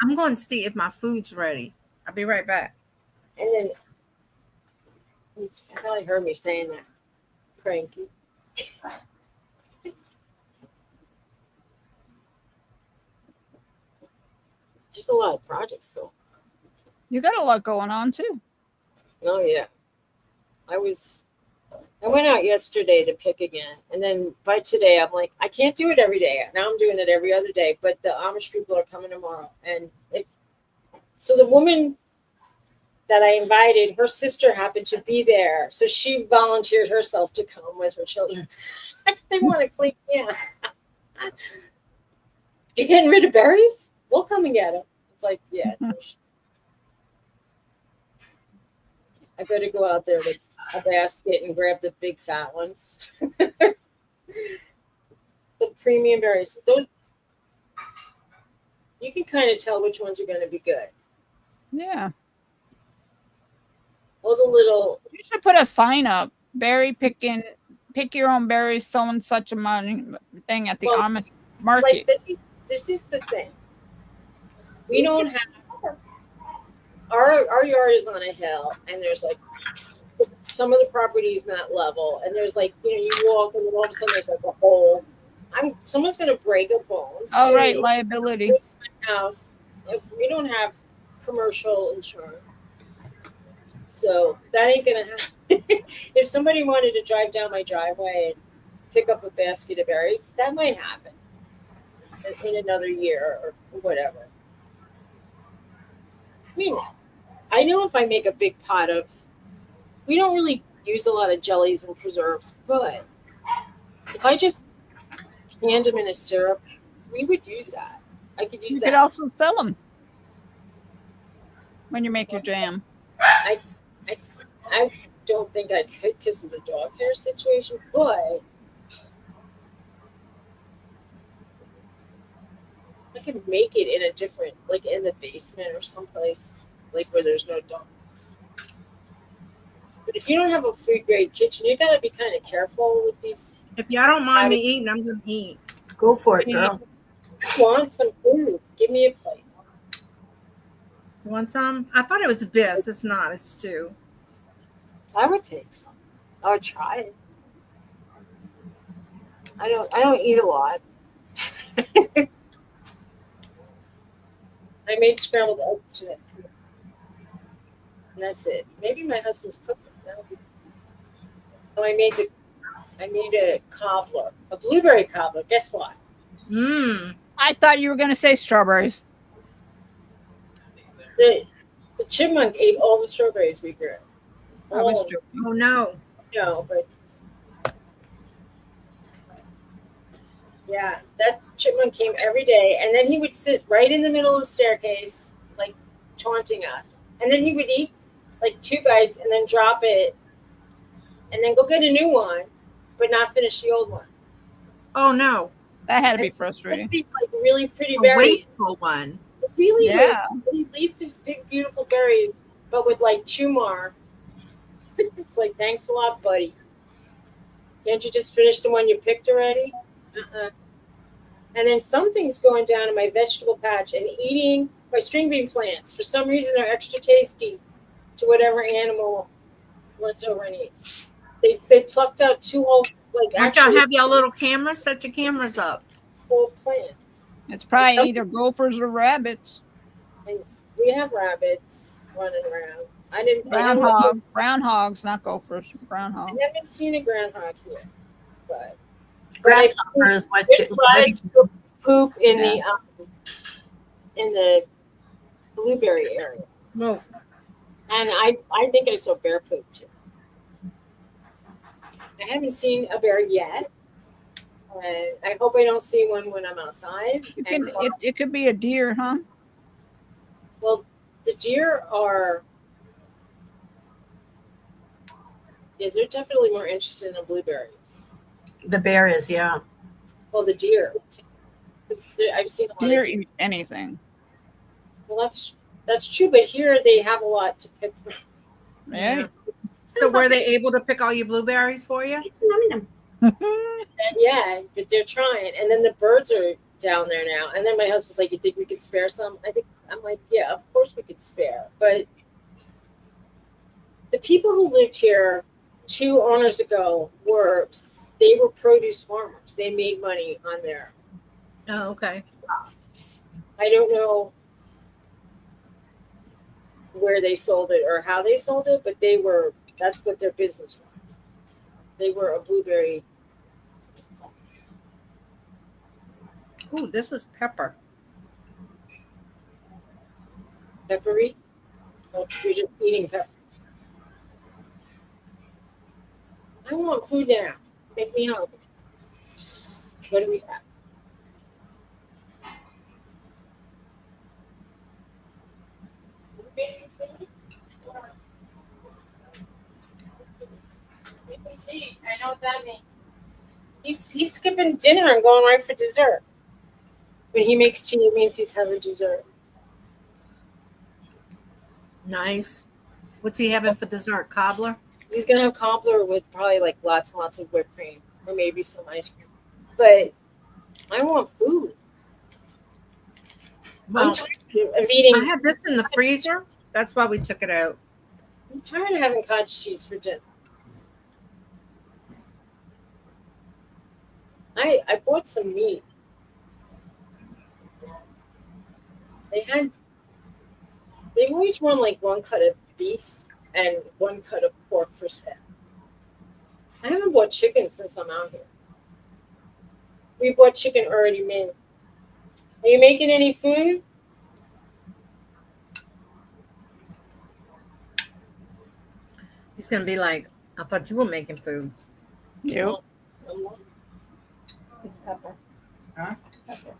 I'm going to see if my food's ready. I'll be right back. And then he's probably heard me saying that. Cranky. There's a lot of projects going. You got a lot going on too. Oh yeah. I went out yesterday to pick again, and then by today I'm like, I can't do it every day. Now I'm doing it every other day, but the Amish people are coming tomorrow, and so the woman that I invited, her sister happened to be there, so she volunteered herself to come with her children. They want to clean. Yeah. You're getting rid of berries? We'll come and get them. It's like, yeah. I better go out there with a basket and grab the big fat ones. The premium berries. Those, you can kind of tell which ones are going to be good. Yeah. All the little. You should put a sign up. Berry picking, pick your own berries, so and such a money thing at the Amish market. Like this is the thing. we don't have our yard is on a hill, and there's like some of the property is not level, and there's like you walk, and all of a sudden there's like a hole. Someone's gonna break a bone. All right, soon, liability. fix my house. If we don't have commercial insurance, so that ain't gonna happen. If somebody wanted to drive down my driveway and pick up a basket of berries, that might happen in another year or whatever. I mean, I know if I make a big pot of, we don't really use a lot of jellies and preserves, but if I just canned them in a syrup, we would use that. I could use You that. could also sell them when you make your jam. I don't think I could because of the dog hair situation, but I could make it in a different, like in the basement or someplace, like where there's no dogs. But if you don't have a food grade kitchen, you gotta be kind of careful with these. If y'all don't mind me eating, I'm gonna eat. Go for it, girl. I want some food. Give me a plate. You want some? I thought it was bis. It's not. It's stew. I would take some. I would try it. I don't eat a lot. I made scrambled eggs today. And that's it. Maybe my husband's cooked them. So I made a cobbler, a blueberry cobbler. Guess what? I thought you were going to say strawberries. The chipmunk ate all the strawberries we grew. I was joking. Oh no. No, but yeah, that chipmunk came every day, and then he would sit right in the middle of the staircase, like taunting us. And then he would eat like 2 bites and then drop it, and then go get a new one, but not finish the old one. Oh no. That had to be frustrating. These like really pretty A berries. wasteful one. It really Yeah. was. He leaves these big, beautiful berries, but with like chew marks. It's like, thanks a lot, buddy. Can't you just finish the one you picked already? And then something's going down in my vegetable patch and eating my string bean plants. For some reason, they're extra tasty to whatever animal wants over and eats. They plucked out 2 whole, like Don't y'all actually have y'all little cameras? Set your cameras up. full plants. It's probably either gophers or rabbits. And we have rabbits running around. I Brown hogs, not gophers. Brown I hogs. haven't seen a groundhog here, but Grasshopper is what there's a lot of poop in the blueberry area, Move. and I think I saw bear poop too. I haven't seen a bear yet, and I hope I don't see one when I'm outside. It could be a deer, huh? Well, the deer are. Yeah, they're definitely more interested in the blueberries. The bear is, yeah. Well, the deer. I've seen a lot Deer of deer. eat anything. Well, that's true, but here they have a lot to pick from. Right? So were they able to pick all your blueberries for you? And yeah, but they're trying. And then the birds are down there now. And then my husband's like, "You think we could spare some?" I'm like, "Yeah, of course we could spare." But the people who lived here 2 owners ago were produce farmers. They made money on their. Oh, okay. I don't know where they sold it or how they sold it, but that's what their business was. They were a blueberry. Ooh, this is pepper. Peppery? Well, you're just eating pepper. I want food now. Make me hungry. What do we have? See, I know what that means. He's skipping dinner and going right for dessert. When he makes tea, it means he's having dessert. Nice. What's he having for dessert? Cobbler? He's gonna have cobbler with probably like lots and lots of whipped cream, or maybe some ice cream. But I want food. Well, I'm tired of eating. I had this in the freezer. That's why we took it out. I'm tired of having cottage cheese for dinner. I bought some meat. They've always run like one cut of beef and one cut of pork for sale. I haven't bought chicken since I'm out here. We bought chicken already made. Are you making any food? He's gonna be like, I thought you were making food. Yep. Pepper. Huh? Pepper.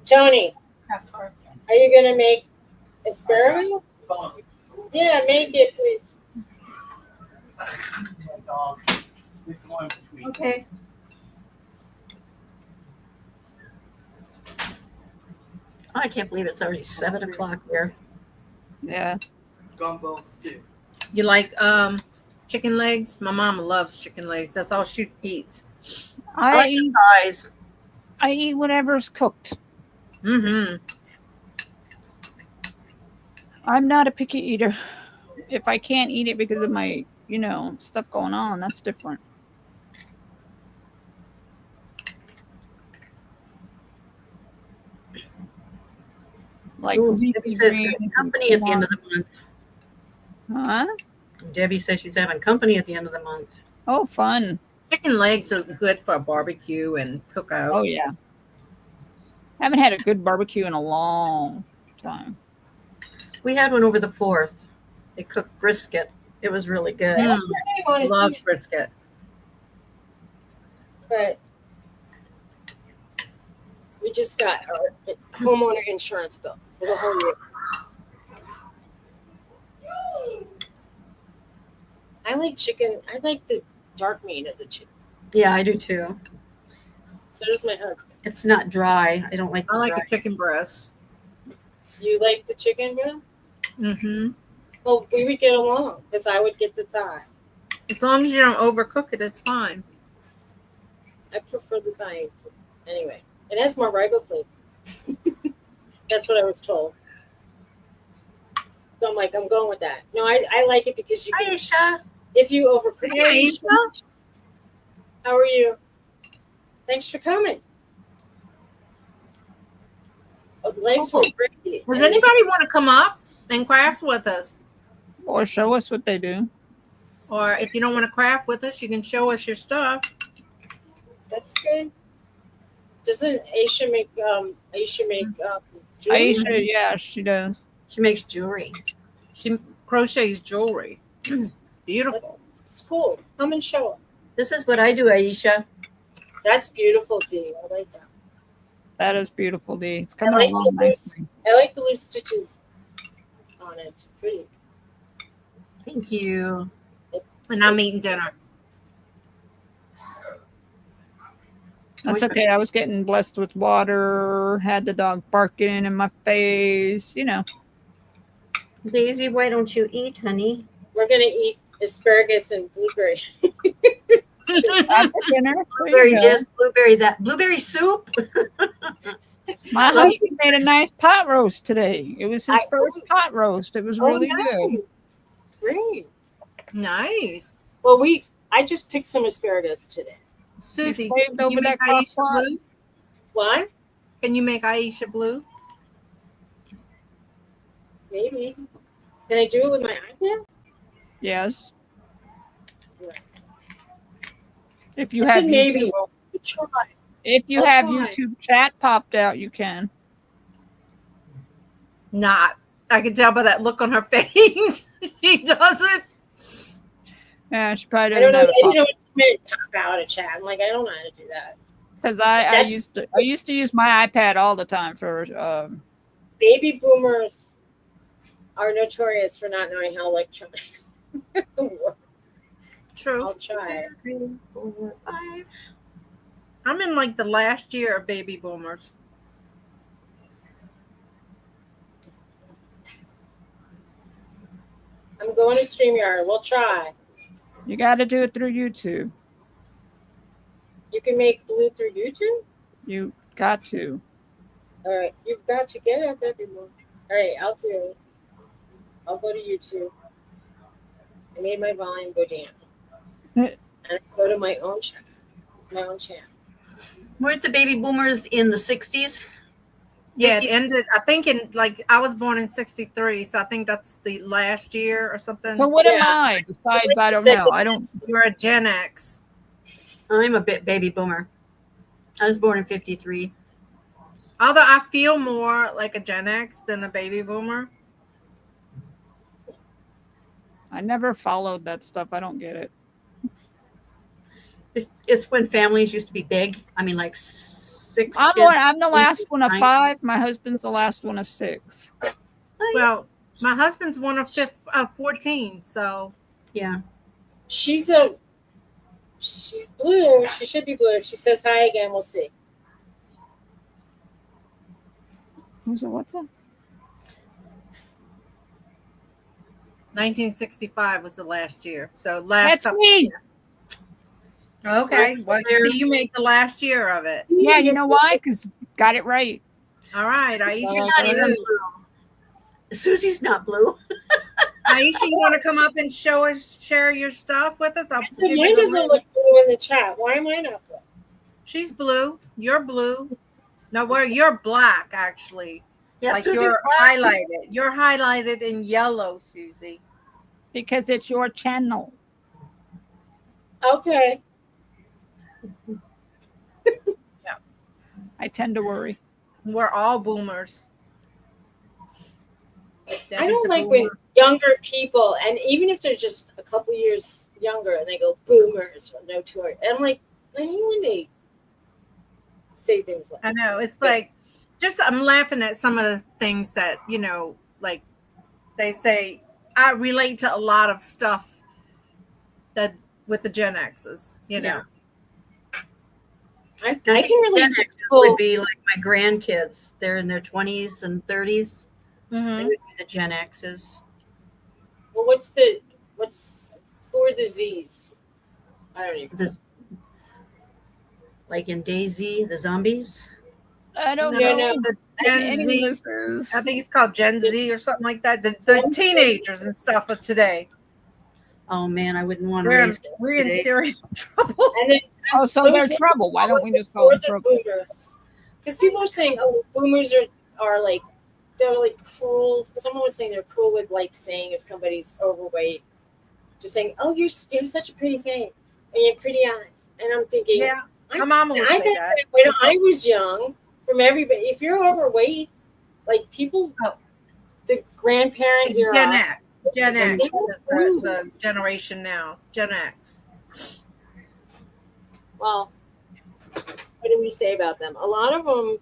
Tony, Pepper. are you gonna make asparagus? Yeah, make it, please. Okay. Oh, I can't believe it's already 7:00 here. Yeah. Gumbo stew. You like chicken legs? My mama loves chicken legs. That's all she eats. I I like eat, the thighs. I eat whatever's cooked. Mm-hmm. I'm not a picky eater. If I can't eat it because of my, stuff going on, that's different. Like Ooh, leafy Debbie says greens got and company at the end of the month. Huh? Debbie says she's having company at the end of the month. Oh, fun. Chicken legs are good for a barbecue and cookout. Oh, yeah. Haven't had a good barbecue in a long time. We had one over the 4th. They cooked brisket. It was really good. Mm, I wanted love to, brisket. but we just got our homeowner insurance bill for the whole year. I like chicken. I like the dark meat of the chicken. Yeah, I do too. So does my husband. It's not dry. I don't like the I like dry. a chicken breast. You like the chicken, Bill? Mm-hmm. Well, we would get along because I would get the thigh. As long as you don't overcook it, it's fine. I prefer the thigh. Anyway, it has more riboflavin. That's what I was told. So I'm like, I'm going with that. No, I like it because you can, Aisha. if you overcook Hey, it. Aisha. How are you? Thanks for coming. Oh, the legs were great. Does anybody want to come up and craft with us? Or show us what they do. Or if you don't want to craft with us, you can show us your stuff. That's good. Doesn't Aisha make jewelry? Aisha, yeah, she does. She makes jewelry. She crochets jewelry. Beautiful. It's cool. Come and show it. This is what I do, Aisha. That's beautiful, Dee. I like that. That is beautiful, Dee. It's I coming like along the loose. nicely. I like the loose stitches on it. It's pretty. Thank you. And I'm eating dinner. That's okay. I was getting blessed with water, had the dog barking in my face, Daisy, why don't you eat, honey? We're gonna eat asparagus and blueberry. That's a dinner. There Blueberry you go. this, blueberry that. Blueberry soup. My husband made a nice pot roast today. It was his first pot roast. It was really good. Great. Nice. Well, I just picked some asparagus today. Suzy, You saved can over you make that crock Aisha pot? blue? What? Can you make Aisha blue? Maybe. Can I do it with my iPad? Yes. Right. If you I have said maybe. YouTube, Try. if you I'll have try. YouTube chat popped out, you can. Not. I can tell by that look on her face. She doesn't. Yeah, she probably I don't doesn't know. have I it didn't know popped. what you meant pop out a chat. I'm like, I don't know how to do that. Because I That's- used to use my iPad all the time for Baby boomers are notorious for not knowing how electronics work. True. I'll try. 3, 4, 5. I'm in like the last year of baby boomers. I'm going to StreamYard. We'll try. you got to do it through YouTube. You can make blue through YouTube? You got to. All right, you've got to get up every morning. All right, I'll do it. I'll go to YouTube. I made my volume go down, and I go to my own channel. My own channel. Weren't the baby boomers in the 60s? Yeah, it ended. I think I was born in '63, so I think that's the last year or something. So what am Yeah. I? Besides, I don't know. I don't. You're a Gen X. I'm a bit baby boomer. I was born in 53. Although I feel more like a Gen X than a baby boomer. I never followed that stuff. I don't get it. It's when families used to be big. I mean, like 6 I'm kids. the last one of 9. 5. My husband's the last one of 6. Well, my husband's one of 14, so Yeah. She's blue. She should be blue. If she says hi again, we'll see. Who's it? What's that? 1965 was the last year. So last That's couple me. years. Okay. Well, you made the last year of it. Yeah, you know why? Because got it right. All right, Aisha. Not even blue. Susie's not blue. Aisha, you want to come up and share your stuff with us? I'll So give mine you doesn't look blue in the chat. Why am I not blue? She's blue. You're blue. No, you're black, actually. Yeah, Like Susie's you're black. highlighted. You're highlighted in yellow, Suzy. Because it's your channel. Okay. I tend to worry. We're all boomers. I Debbie's don't a like when boomer. younger people, and even if they're just a couple years younger, and they go boomers or no tour. And I'm like, I hate when they say things like I know. It's like, I'm laughing at some of the things that, like they say. I relate to a lot of stuff that with the Gen X's, Yeah. I can relate Gen to X people. would be like my grandkids. They're in their 20s and 30s. They Mm-hmm. would be the Gen X's. Well, who are the Z's? I don't even. This, like in Daisy, the zombies. I don't No, know. no. The Gen Any Z. listeners. I think it's called Gen Z or something like that. The teenagers and stuff of today. Oh man, I wouldn't want to We're raise kids in today. serious trouble. And then Oh, so those they're were- trouble. Why don't we just call them the trouble? boomers? Because people are saying, oh, boomers are like, they're like cruel. Someone was saying they're cruel with like saying if somebody's overweight, just saying, oh, you have such a pretty face and you have pretty eyes. And I'm thinking, Yeah, my mama would I say got that. when I was young. From everybody, if you're overweight, like people, the grandparent It's era, Gen X. Gen X They're is the generation now. Gen X. well, what do we say about them? A lot of them,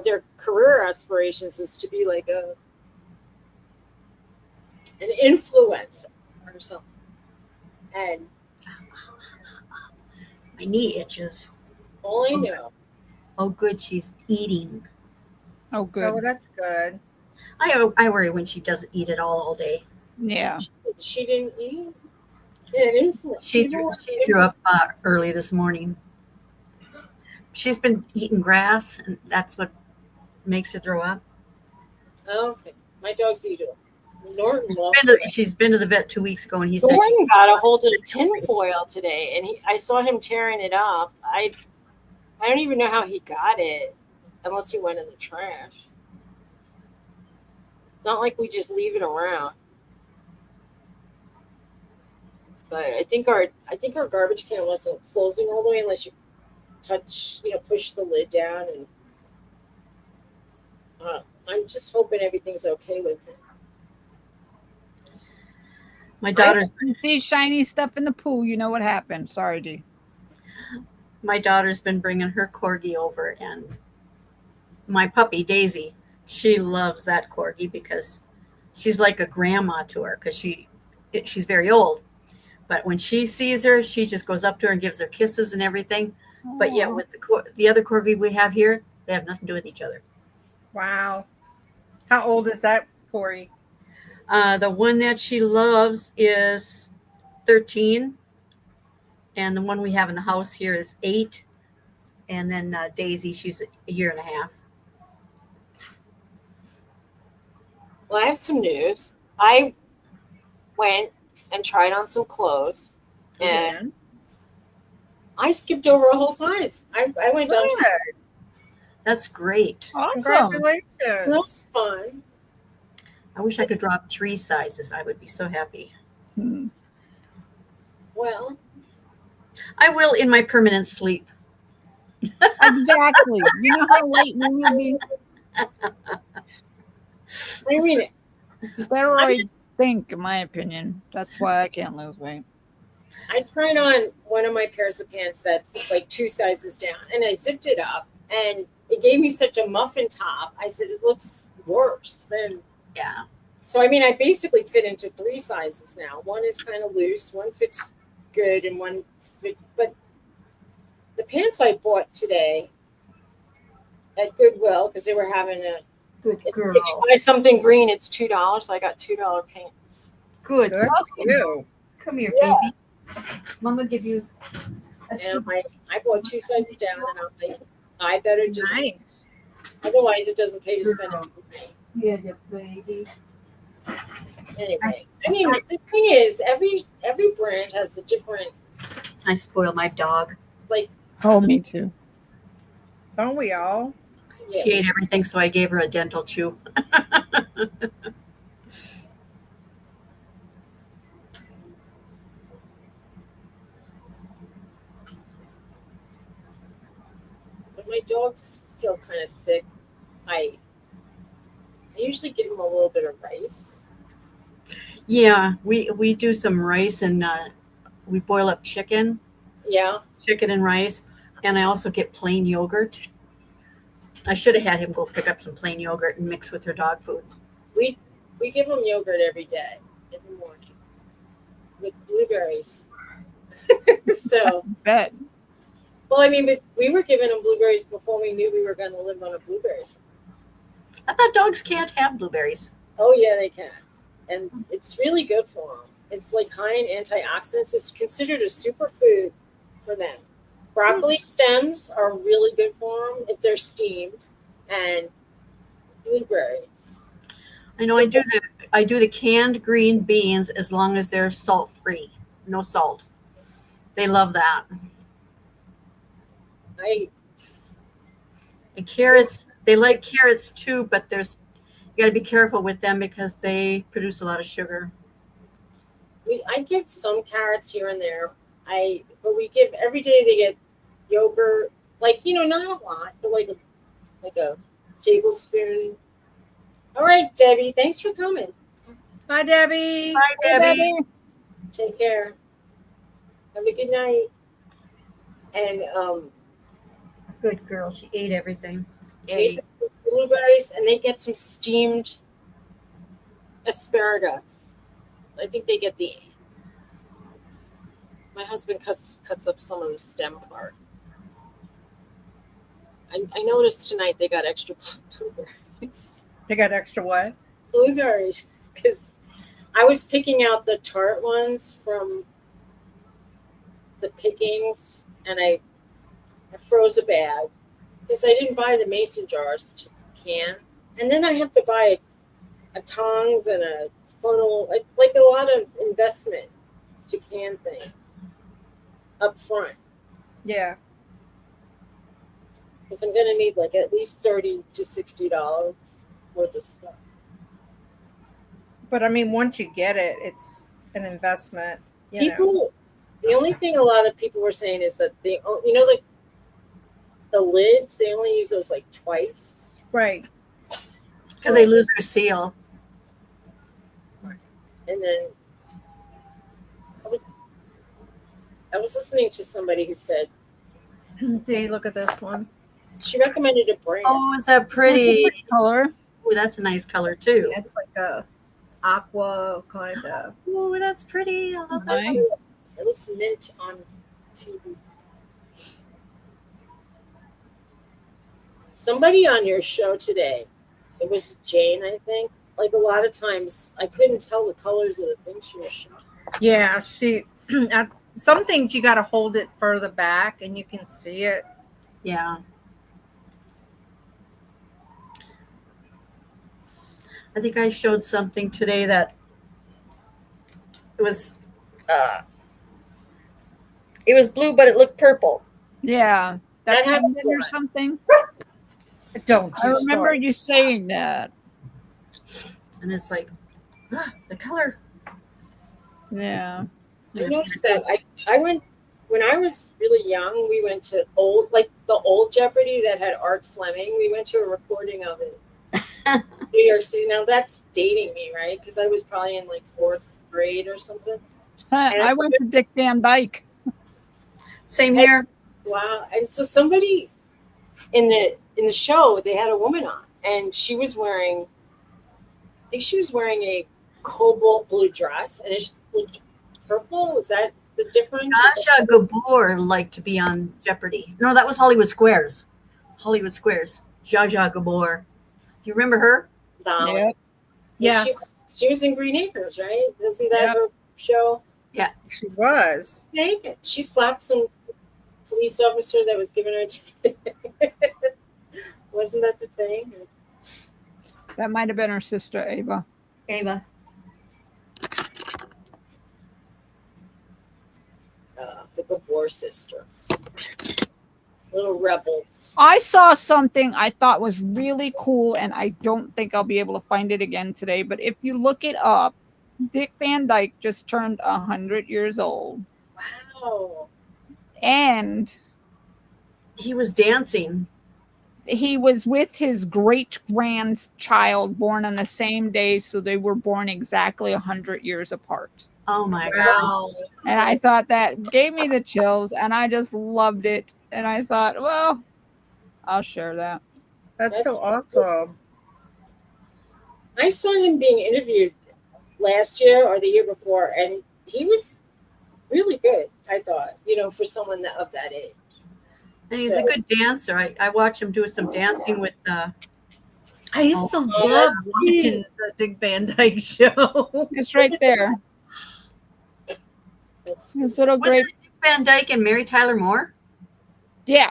their career aspirations is to be like an influencer or something. And My knee itches. all I know, Oh, good, she's eating. Oh, Oh, good. well, that's good. I worry when she doesn't eat at all day. Yeah. she didn't eat. An influence. She threw up early this morning. She's been eating grass, and that's what makes her throw up. Oh, okay, my dog's eating. Norton She's been to the vet 2 weeks ago, and he said Norton got a hold of tinfoil today, and I saw him tearing it up. I don't even know how he got it, unless he went in the trash. It's not like we just leave it around. But I think our garbage can wasn't closing all the way unless you push the lid down, and I'm just hoping everything's okay with it. my daughter's You see shiny stuff in the pool, you know what happened. Sorry, D. my daughter's been bringing her corgi over, and my puppy Daisy, she loves that corgi because she's like a grandma to her because she's very old. But when she sees her, she just goes up to her and gives her kisses and everything. But yet with the other corgi we have here, they have nothing to do with each other. Wow. How old is that, Corey? The one that she loves is 13. And the one we have in the house here is 8. And then Daisy, she's a year and a half. Well, I have some news. I went and tried on some clothes, and Again. I skipped over a whole size. I went down. Good. That's great. Awesome. That Congratulations. was fun. I wish I could drop 3 sizes. I would be so happy. Hmm. Well, I will in my permanent sleep. Exactly. You know how late we will be? I mean, Steroids stink, in my opinion. That's why I can't lose weight. I tried on one of my pairs of pants that's like 2 sizes down, and I zipped it up, and it gave me such a muffin top. I said it looks worse than. Yeah. So I mean, I basically fit into 3 sizes now. One is kind of loose, one fits good, and one fit. But the pants I bought today at Goodwill, because they were having a Good if girl. you buy something green, it's $2. So I got $2 pants. Good. Good for you. Come here, Yeah. baby. Mama give you a And I bought 2 sizes down, and I'm like, I better just. Nice. Otherwise, it doesn't pay to spend it. Yeah, baby. Anyway, I mean, the thing is, every brand has a different. I spoil my dog. Oh, me too. Don't we all? Yeah, She ate everything, so I gave her a dental chew. when my dogs feel kind of sick, I usually give them a little bit of rice. Yeah, we do some rice and we boil up chicken Yeah, and rice, and I also get plain yogurt. I should have had him go pick up some plain yogurt and mix with her dog food. we give them yogurt every day in the morning with blueberries. So, Bet. well, I mean, but we were giving them blueberries before we knew we were going to live on a blueberry. I thought dogs can't have blueberries. Oh yeah, they can, and it's really good for them. It's like high in antioxidants. It's considered a superfood for them. Broccoli stems are really good for them if they're steamed, and blueberries. I know I do the canned green beans as long as they're salt free, no salt. They love that. I And carrots, they like carrots too, but you got to be careful with them because they produce a lot of sugar. I give some carrots here and there. But we give every day they get yogurt, like not a lot, but like a tablespoon. All right, Debbie, thanks for coming. Bye, Debbie. Hi, Hey, Debbie. Debbie. Take care. Have a good night. And Good girl. She ate everything. ate the blueberries, and they get some steamed asparagus. I think they get the. My husband cuts up some of the stem part. I noticed tonight they got extra blueberries. You got extra what? Blueberries, because I was picking out the tart ones from the pickings, and I froze a bag because I didn't buy the mason jars to can, and then I have to buy a tongs and a funnel, like a lot of investment to can things up front, Yeah. because I'm gonna need like at least $30 to $60 worth of stuff. But I mean, once you get it, it's an investment. People, the only thing a lot of people were saying is that they, like the lids, they only use those like twice. Right. Because they lose their seal. And then I was listening to somebody who said Dee, look at this one. she recommended a brand. Oh, is that That's a pretty? pretty color. Ooh, that's a nice color too. It's like a aqua kind of. Ooh, that's pretty. I love that. Nice. It looks mint on TV. Somebody on your show today, it was Jane, I think. Like a lot of times, I couldn't tell the colors of the things she was showing. Yeah, some things you got to hold it further back and you can see it. Yeah. I think I showed something today that it was blue, but it looked purple. Yeah, That that happens pendant a or lot. something. Don't I you remember start. you saying that. And it's like, the color. Yeah. I noticed that. I went when I was really young. We went to the old Jeopardy that had Art Fleming. We went to a recording of it. New York City. Now that's dating me, right? Because I was probably in like 4th grade or something. I went to Dick Van Dyke. Same here. Wow! And so somebody in the show, they had a woman on, and she was wearing. I think she was wearing a cobalt blue dress, and it looked purple. Was that the difference? Aja Gabor liked to be on Jeopardy. No, that was Hollywood Squares. Hollywood Squares. Jaja Gabor. Do you remember her? Yep. Yes, She was in Green Acres, right? Isn't that Yep. her show? she was. Naked. She slapped some police officer that was giving her. Wasn't that the thing? That might have been her sister Ava. Ava. The Gabor sisters, little rebels. I saw something I thought was really cool, and I don't think I'll be able to find it again today. But if you look it up, Dick Van Dyke just turned 100 years old, Wow. and He was dancing. he was with his great grandchild born on the same day, so they were born exactly 100 years apart. Oh my God. Wow. And I thought that gave me the chills, and I just loved it. And I thought, well, I'll share that. That's so That's awesome. I saw him being interviewed last year or the year before, and he was really good. I thought, for someone of that age. And he's a good dancer. I watched him do some dancing with I used to love watching the Dick Van Dyke show. It's right there. His little was great. it Dick Van Dyke and Mary Tyler Moore? Yeah,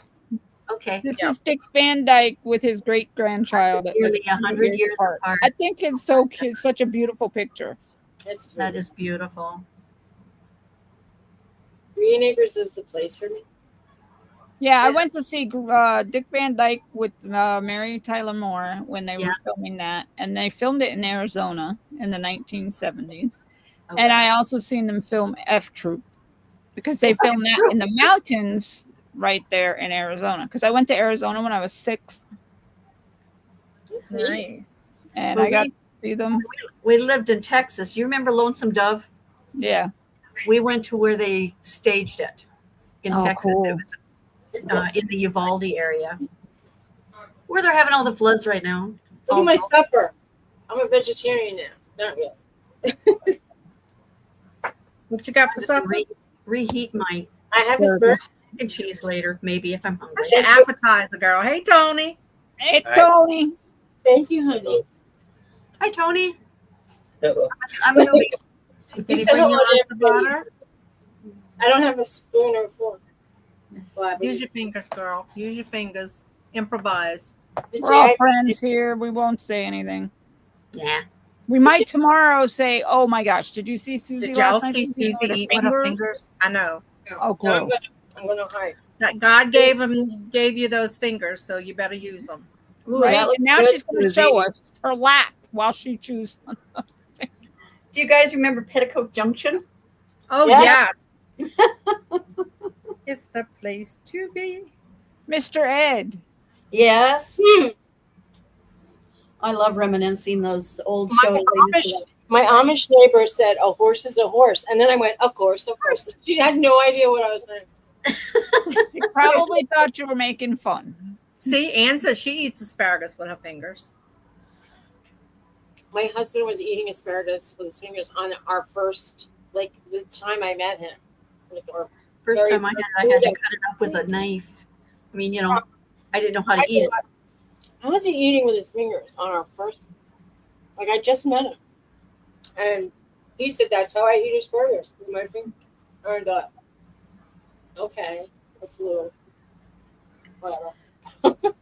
Okay. this is Dick Van Dyke with his great grandchild. Nearly 100 years apart. I think it's so cute, such a beautiful picture. That is beautiful. Green Acres is the place for me. Yeah, I went to see Dick Van Dyke with Mary Tyler Moore when they were filming that, and they filmed it in Arizona in the 1970s. Okay. And I also seen them film F Troop because they filmed that in the mountains right there in Arizona. Because I went to Arizona when I was 6, It's neat. Nice. and Well, I got to see them. We lived in Texas. You remember Lonesome Dove? Yeah. We went to where they staged it in Texas. Cool. It was in the Uvalde area, where they're having all the floods right now. Look at my supper. I'm a vegetarian now. Not really. What you got for supper? Reheat my I have a spur. mac and cheese later, maybe if I'm hungry. That's your appetizer, girl. Hey, Tony. Hey, Tony. Thank you, honey. Hi, Tony. Hello. I'm gonna leave. You Did he said bring you hello lots to of everybody. butter? I don't have a spoon or a fork. Well, Use your fingers, girl. Use your fingers. Improvise. We're all friends here. We won't say anything. Yeah. We might tomorrow say, "Oh my gosh, did you see Suzy Did y'all last night? see She Suzy her eat with her fingers? I know. Oh, gross. I'm going to hide. That God gave you those fingers, so you better use them. Ooh, Right? that And looks now good, she's going to Suzy. show us her lap while she chews. Do you guys remember Petticoat Junction? Oh, Yes. yes. It's the place to be. Mr. Ed. Yes. I love reminiscing those old shows. My Amish neighbor said, "A horse is a horse," and then I went, "Of course, of course." She had no idea what I was saying. She probably thought you were making fun. See, Anne says she eats asparagus with her fingers. My husband was eating asparagus with his fingers on our first, the time I met him. First time I had to cut it up with a knife. I mean, I didn't know how to eat it. How was he eating with his fingers on our first? I just met him, and he said that's how I eat asparagus with my finger. And I thought, okay, that's a little whatever.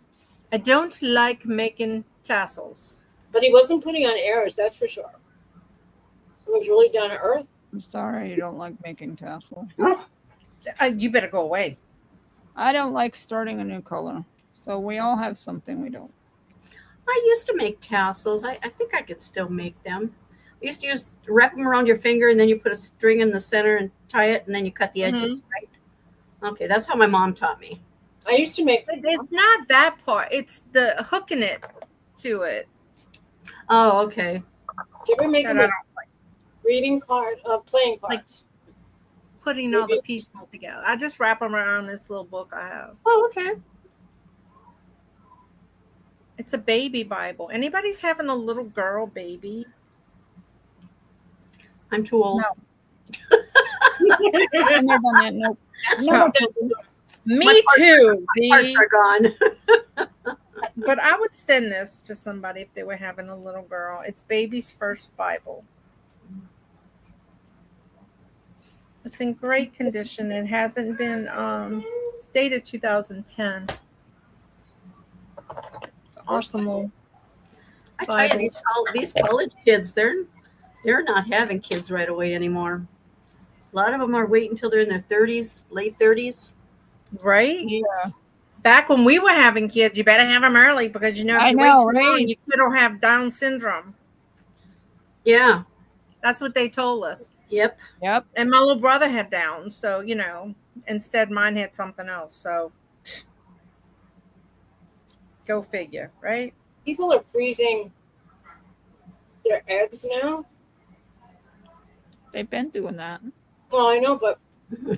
I don't like making tassels. But he wasn't putting on airs, that's for sure. He was really down to earth. I'm sorry you don't like making tassel. You better go away. I don't like starting a new color. So we all have something we don't. I used to make tassels. I think I could still make them. I used to wrap them around your finger, and then you put a string in the center and tie it, and then you cut the edges, right? Okay, that's how my mom taught me. I used to make. It's not that part. It's the hooking it to it. Oh, okay. Do you ever make That them I with don't like. reading card, playing Like- cards? Putting all the pieces together. I just wrap them around this little book I have. Oh, okay. It's a baby Bible. Anybody's having a little girl baby? I'm too old. No. I've never done that. Nope. No. Me My too. Parts B. are gone. But I would send this to somebody if they were having a little girl. It's baby's first Bible. It's in great condition. It hasn't been it's dated 2010. It's awesome little I tell you, Bible. these college kids, they're not having kids right away anymore. A lot of them are waiting until they're in their 30s, late 30s. Right? Yeah. Back when we were having kids, you better have them early because if I you know, wait too long, right? you kid will have Down syndrome. Yeah. That's what they told us. Yep. Yep. And my little brother had Down, so instead mine had something else. So go figure, right? People are freezing their eggs now. They've been doing that. Well, I know, but I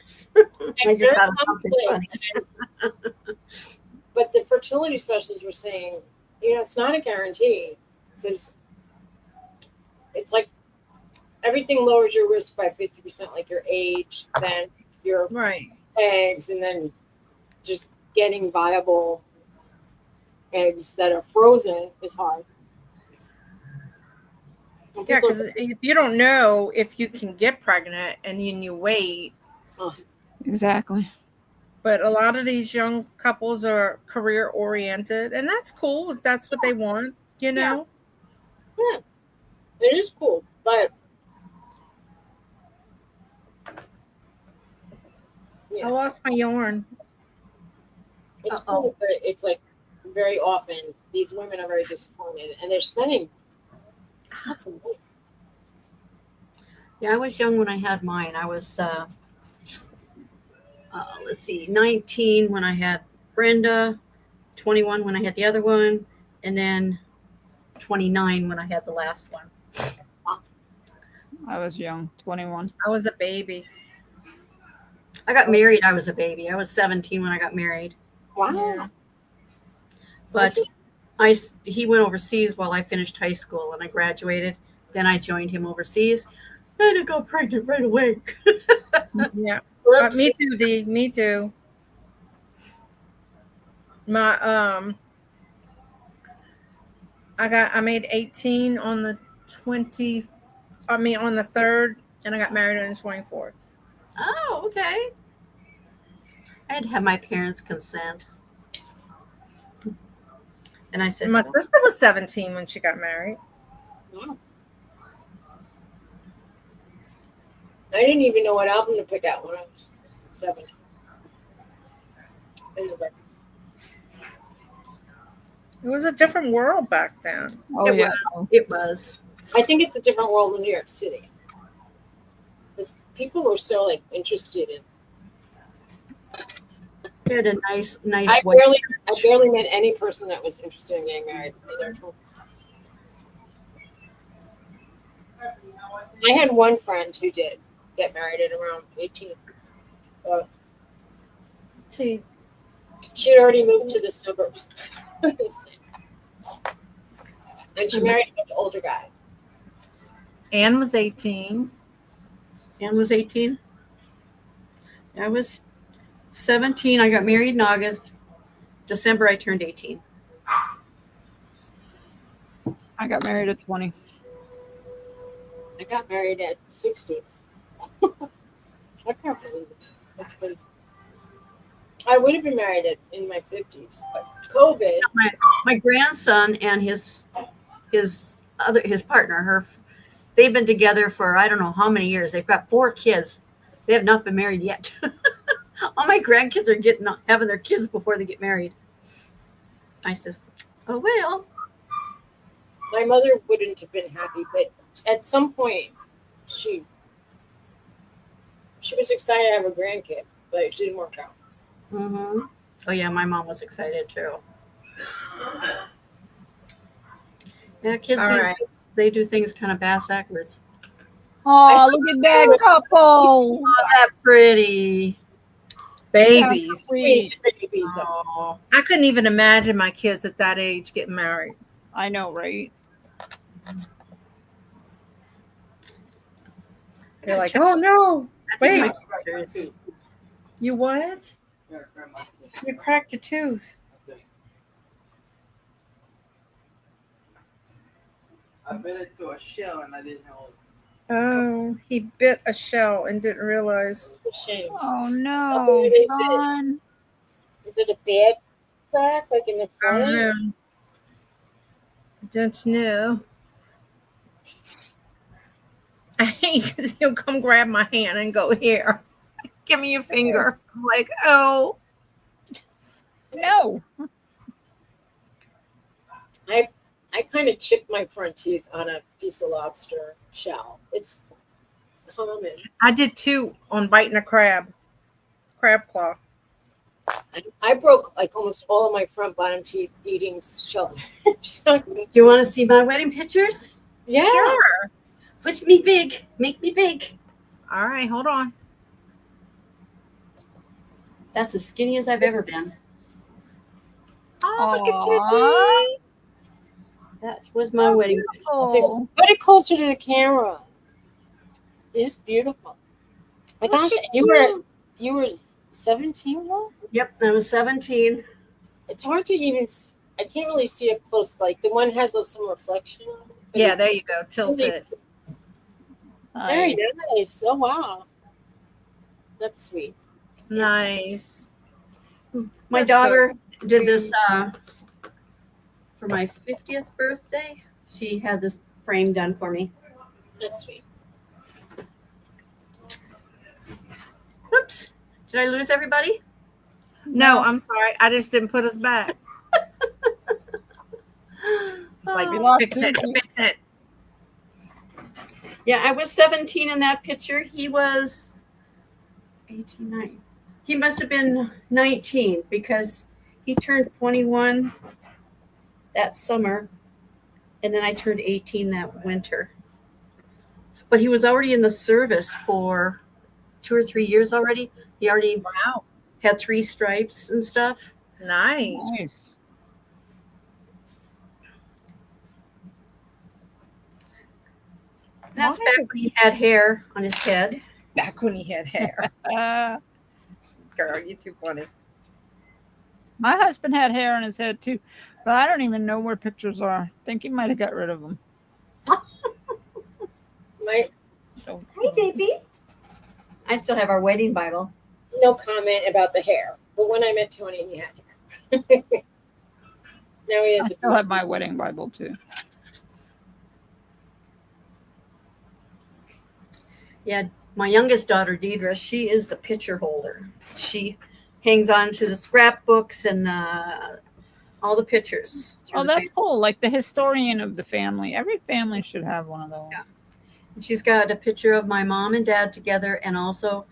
just thought of something funny. But the fertility specialists were saying, it's not a guarantee because it's like everything lowers your risk by 50%, like your age, then your Right. eggs, and then just getting viable eggs that are frozen is hard. And Yeah, people- because if you don't know if you can get pregnant and then you wait, Exactly. but a lot of these young couples are career oriented, and that's cool if that's what they want, Yeah. It is cool, but I lost my yarn. it's Uh-oh. cool, but it's like very often these women are very disappointed and they're spending lots of money. Yeah, I was young when I had mine. I was, let's see, 19 when I had Brenda, 21 when I had the other one, and then 29 when I had the last one. I was young, 21. I was a baby. I got married. I was a baby. I was 17 when I got married. Wow. Yeah. But he went overseas while I finished high school and I graduated. Then I joined him overseas. And I got pregnant right away. Yeah. Whoops. Me too, D. Me too. My I made 18 on the 3rd, and I got married on the 24th. Oh, okay. I had to have my parents' consent. And I said, And my no. sister was 17 when she got married. Wow. I didn't even know what album to pick out when I was 7. Anyway, It was a different world back then. Oh, It yeah. It was. I think it's a different world in New York City. Because people were so interested in. We had a nice I white barely met any person that was interested in getting married in their 20s. I had one friend who did get married at around 18. See, She had already moved to the suburbs. And she married a much older guy. Anne was 18. Anne was 18. I was 17. I got married in August. December, I turned 18. I got married at 20. I got married at 60. I can't believe it. That's crazy. I would have been married in my 50s, but COVID. My grandson and his partner, they've been together for I don't know how many years. They've got 4 kids. They have not been married yet. All my grandkids are having their kids before they get married. I says, oh well. My mother wouldn't have been happy, but at some point, she was excited to have a grandkid, but it didn't work out. Mm-hmm. Oh yeah, my mom was excited too. Yeah, kids All these right. days, they do things kind of backwards. Oh, look at that couple. Oh, that pretty. Babies. That's sweet. Babies. Oh. I couldn't even imagine my kids at that age getting married. I know, right? They're like, oh no, Wait. wait. You what? You cracked your tooth. I bit into a shell and I didn't know it. Oh, he bit a shell and didn't realize. Shame. Oh no, Oh, is it? Sean. Is it a bad crack, like in the I front? don't know. Don't know. I hate because he'll come grab my hand and go, here, give me your finger. I'm like, oh. No. I kind of chipped my front teeth on a piece of lobster shell. It's common. I did too on biting a crab claw. I broke like almost all of my front bottom teeth eating shellfish. Do you want to see my wedding pictures? Yeah. Sure. Push me big. Make me big. All right, hold on. That's as skinny as I've ever been. Oh, look at Aw. you. That was my wedding picture. Oh, Put it closer to the camera. It's beautiful. My Look gosh, at you were 17 though? Yep, I was 17. It's hard to even. I can't really see up close. Like the one has some reflection on it. but Yeah, it's there you go. Tilt really it. very nice. Oh wow, that's sweet. Nice. My That's daughter did this for my 50th birthday. She had this frame done for me. That's sweet. Whoops. Did I lose everybody? No, I'm sorry. I just didn't put us back. Like, We lost fix it, Suzy. fix it. Yeah, I was 17 in that picture. He was 18, 19. He must have been 19 because he turned 21 that summer, and then I turned 18 that winter. But he was already in the service for 2 or 3 years already. He already Wow. had 3 stripes and stuff. Nice. nice. That's back when he had hair on his head. Back when he had hair. Girl, you're too funny. My husband had hair on his head too, but I don't even know where pictures are. I think he might have got rid of them. Hey, baby. I still have our wedding Bible. No comment about the hair. But when I met Tony, he had hair. Now he I has. still have my wedding Bible too. Yeah, my youngest daughter, Deidre, she is the picture holder. She hangs on to the scrapbooks and all the pictures. Oh, that's cool. Like the historian of the family. Every family should have one of those. Yeah. She's got a picture of my mom and dad together and also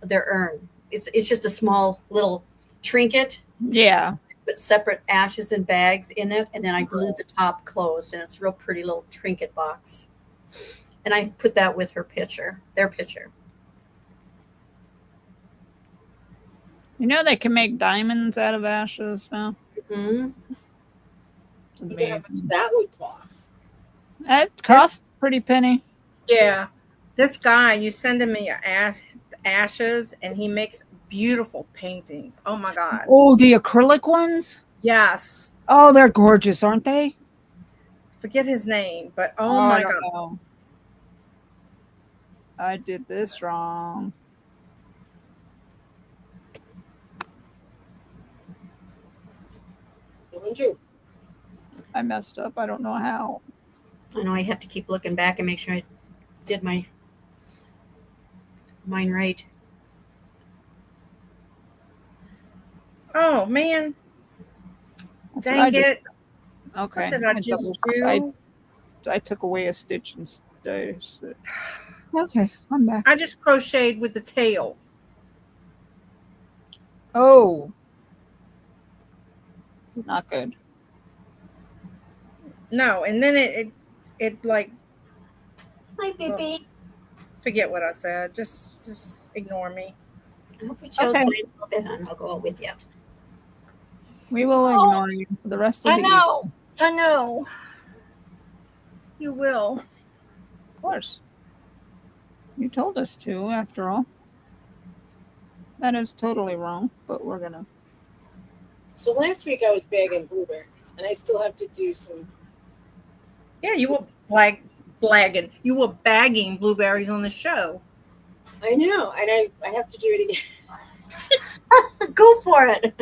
their urn. It's just a small little trinket, Yeah. but separate ashes and bags in it. And then I glued the top closed, and it's a real pretty little trinket box. And I put that with her picture, their picture. You know they can make diamonds out of ashes now. Mm-hmm. It's You know how much amazing. that would cost. That costs a pretty penny. Yeah. This guy, you send him your ashes, and he makes beautiful paintings. Oh my God. Oh, the acrylic ones? Yes. Oh, they're gorgeous, aren't they? Forget his name, but oh I my don't God. know. I did this wrong. Don't you? I messed up. I don't know how. I know I have to keep looking back and make sure I did mine right. Oh man, That's what I dang it! just. Okay. What did I just I do? took away a stitch instead. Okay, I'm back. I just crocheted with the tail. Oh, not good. No, and then it like Hi, baby. forget what I said. Just ignore me. I'll put you Okay. outside a little bit and I'll go out with you. We will ignore you for the rest of the evening. I know. You will. Of course. You told us to, after all. That is totally wrong, but we're gonna. So last week I was bagging blueberries, and I still have to do some. Yeah, you were blagging. You were bagging blueberries on the show. I know, and I have to do it again. Go for it.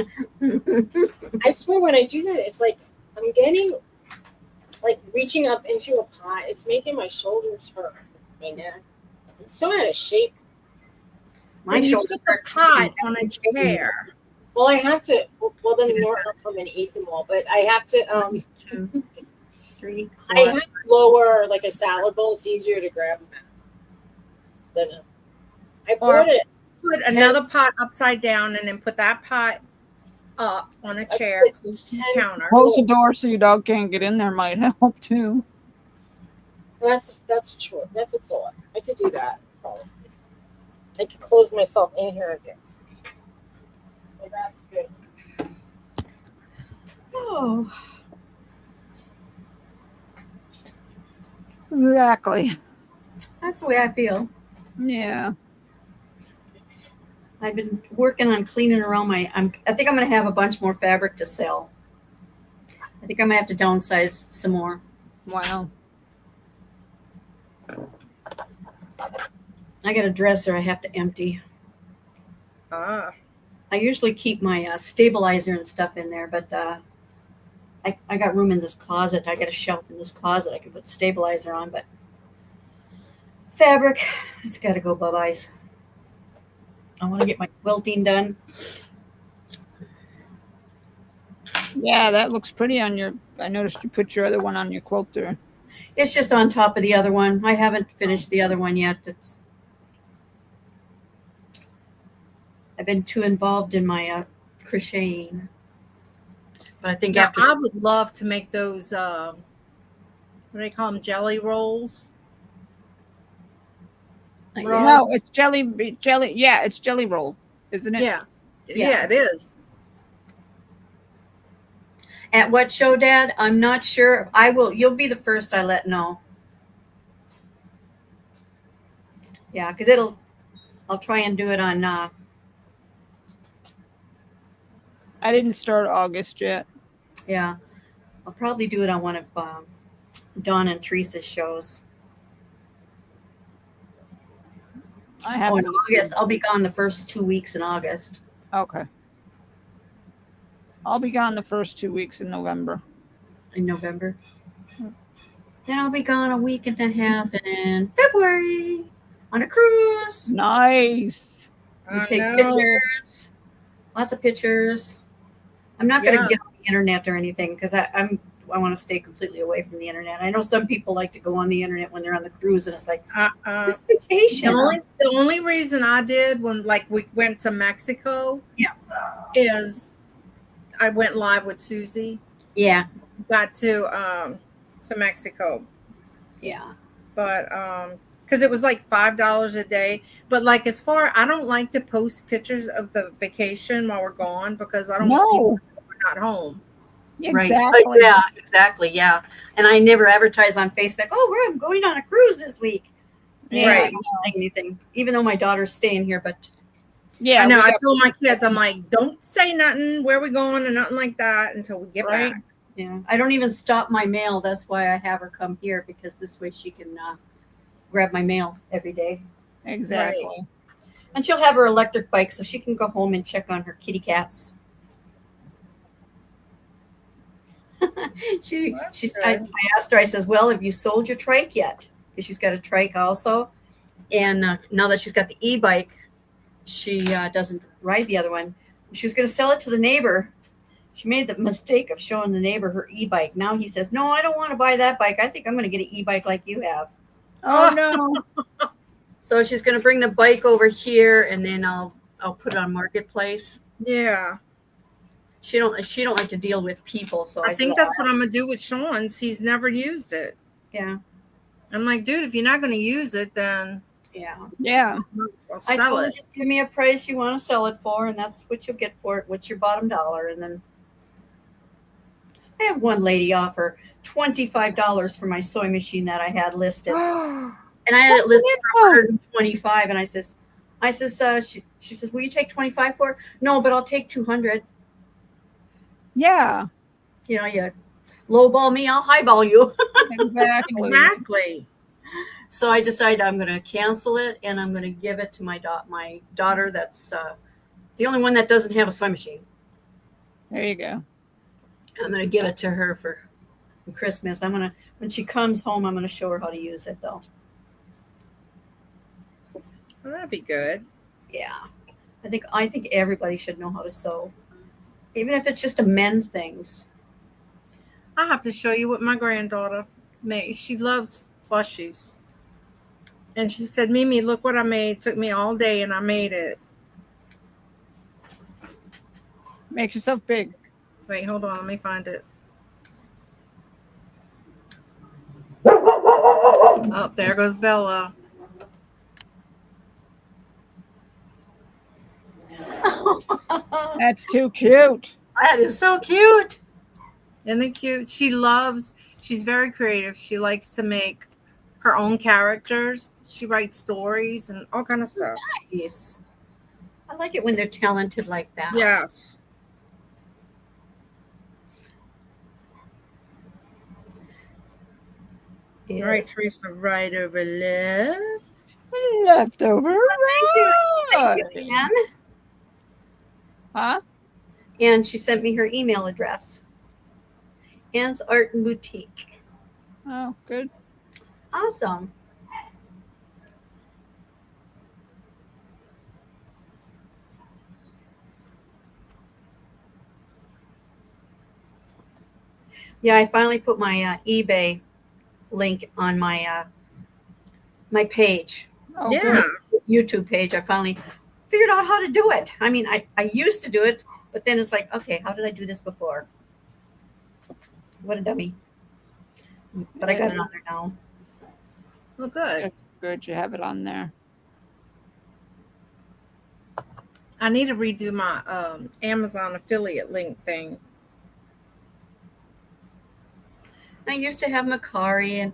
I swear when I do that, it's like I'm getting, like reaching up into a pot. It's making my shoulders hurt. My neck. I'm so out of shape. My And you shoulders put the hurt. pot on a chair. Well, I have to. Well, then Nora will come and eat them all. But I have to. 2, 3, I 4. have to lower like a salad bowl. It's easier to grab them out than I Or- bought it. Put another pot upside down and then put that pot up on a chair close to the counter. Close the door so your dog can't get in there might help too. That's true. That's a thought. I could do that. Probably. I could close myself in here again. Well, that's good. Oh, Exactly. that's the way I feel. Yeah. I've been working on cleaning around I think I'm going to have a bunch more fabric to sell. I think I'm going to have to downsize some more. Wow. I got a dresser I have to empty. Ah, I usually keep my stabilizer and stuff in there, but I got room in this closet. I got a shelf in this closet I can put stabilizer on, but fabric, it's got to go bye-byes. I want to get my quilting done. Yeah, that looks pretty on your. I noticed you put your other one on your quilter. It's just on top of the other one. I haven't finished the other one yet. I've been too involved in my crocheting. But I think now after I would love to make those. What do they call them? Jelly rolls. No, it's jelly. Yeah, it's jelly roll, isn't it? Yeah, it is. At what show, Dad? I'm not sure. I will. You'll be the first I let know. Yeah, because I'll try and do it on. I didn't start August yet. Yeah, I'll probably do it on one of Dawn and Teresa's shows. I have. In August, I'll be gone the first 2 weeks in August. Okay. I'll be gone the first 2 weeks in November. In November. Then I'll be gone a week and a half in February on a cruise. Nice. We I take know. pictures. Lots of pictures. I'm not going to Yeah. get on the internet or anything because I want to stay completely away from the internet. I know some people like to go on the internet when they're on the cruise, and it's like it's vacation. The only reason I did when we went to Mexico, is I went live with Suzy. Yeah, Got to Mexico, yeah. but because it was like $5 a day. But like as far, I don't like to post pictures of the vacation while we're gone because I don't want people to know we're not home. Exactly. Right. Yeah, exactly. Yeah. And I never advertise on Facebook. Oh, I'm going on a cruise this week. Yeah, Right. I don't say anything, even though my daughter's staying here. But Yeah. I know. we I got- told my kids, I'm like, don't say nothing, where we going, and nothing like that until we get Right. back. yeah, I don't even stop my mail. That's why I have her come here, because this way she can grab my mail every day. Exactly. And she'll have her electric bike, so she can go home and check on her kitty cats. I asked her, I says, well, have you sold your trike yet? Because she's got a trike also. And now that she's got the e-bike, she doesn't ride the other one. She was going to sell it to the neighbor. She made the mistake of showing the neighbor her e-bike. Now he says, no, I don't want to buy that bike. I think I'm going to get an e-bike like you have. Oh no. So she's going to bring the bike over here, and then I'll put it on Marketplace. Yeah. She don't like to deal with people, so I think that's what I'm gonna do with Sean's. He's never used it. Yeah. I'm like, dude, if you're not gonna use it, then Yeah. I'll I sell told her, it. just give me a price you want to sell it for, and that's what you'll get for it. What's your bottom dollar? And then I had one lady offer $25 for my sewing machine that I had listed, and I had it listed for $125. And I says, she says, will you take $25 for it? No, but I'll take $200. Yeah. You know, you lowball me, I'll highball you. Exactly. Exactly. So I decided I'm going to cancel it, and I'm going to give it to my daughter. That's the only one that doesn't have a sewing machine. There you go. I'm going to give it to her for Christmas. When she comes home, I'm going to show her how to use it, though. Well, that'd be good. Yeah, I think everybody should know how to sew, even if it's just to mend things. I have to show you what my granddaughter made. She loves plushies. And she said, Mimi, look what I made. It took me all day and I made it. Make yourself big. Wait, hold on. Let me find it. Oh, there goes Bella. That's too cute. That is so cute. Isn't it cute? She's very creative. She likes to make her own characters. She writes stories and all kind of stuff. Nice. I like it when they're talented like that. Yes. Yes. All right, Theresa, right over left. Leftover. Thank you, Ann. Huh? And she sent me her email address. Ann's Art and Boutique. Oh, good. Awesome. Yeah, I finally put my eBay link on my my page. Oh, Yeah. good. YouTube page. I finally figured out how to do it. I mean, I used to do it, but then it's like, okay, how did I do this before? What a dummy. But I got it on there now. Well, good. That's good. You have it on there. I need to redo my Amazon affiliate link thing. I used to have Macari, and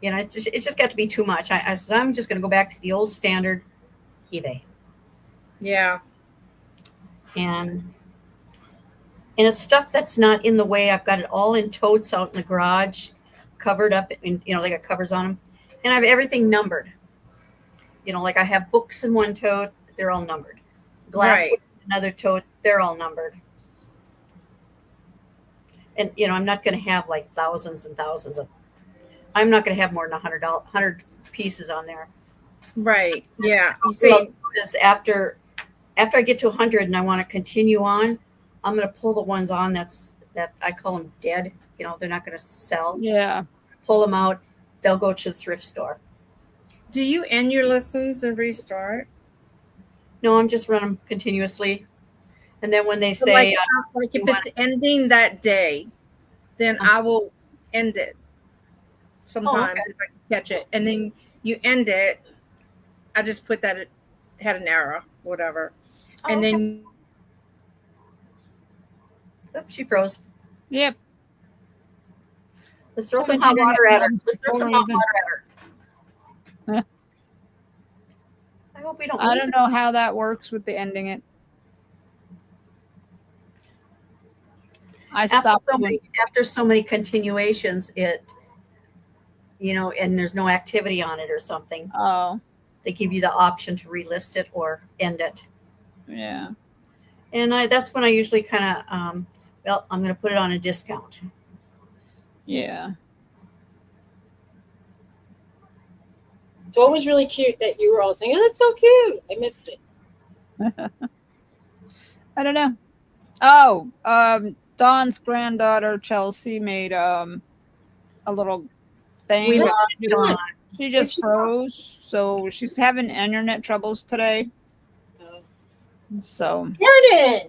you know, it's just got to be too much. I said, I'm just going to go back to the old standard eBay. Yeah. And it's stuff that's not in the way. I've got it all in totes out in the garage, covered up, and you know, they got covers on them, and I have everything numbered. You know, like I have books in one tote, they're all numbered. Glass Right. in another tote, they're all numbered. And you know, I'm not going to have like thousands and thousands of. I'm not going to have more than 100 pieces on there. Right. Yeah. You see, Because after I get to 100 and I want to continue on, I'm going to pull the ones on that I call them dead. You know, they're not going to sell. Yeah. Pull them out. They'll go to the thrift store. do you end your lessons and restart? No, I'm just running them continuously. And then when they So say, like if it's ending that day, then I will end it. Sometimes if I can catch it, and then you end it, I just put that it had an error, whatever, and then oops, she froze. Yep. Let's throw How some did hot you water get at her. that? Let's throw some hot water at her. I hope we don't. I lose don't her. know how that works with the ending it. I stopped After so many continuations, you know, and there's no activity on it or something. Oh, They give you the option to relist it or end it. yeah. And that's when I usually kind of, well, I'm going to put it on a discount. Yeah. So it was really cute that you were all saying, "Oh, that's so cute." I missed it. I don't know. Oh, Dawn's granddaughter Chelsea made a little thing. We but love she just, Dawn. she just froze, so she's having internet troubles today. Oh. So Jordan, I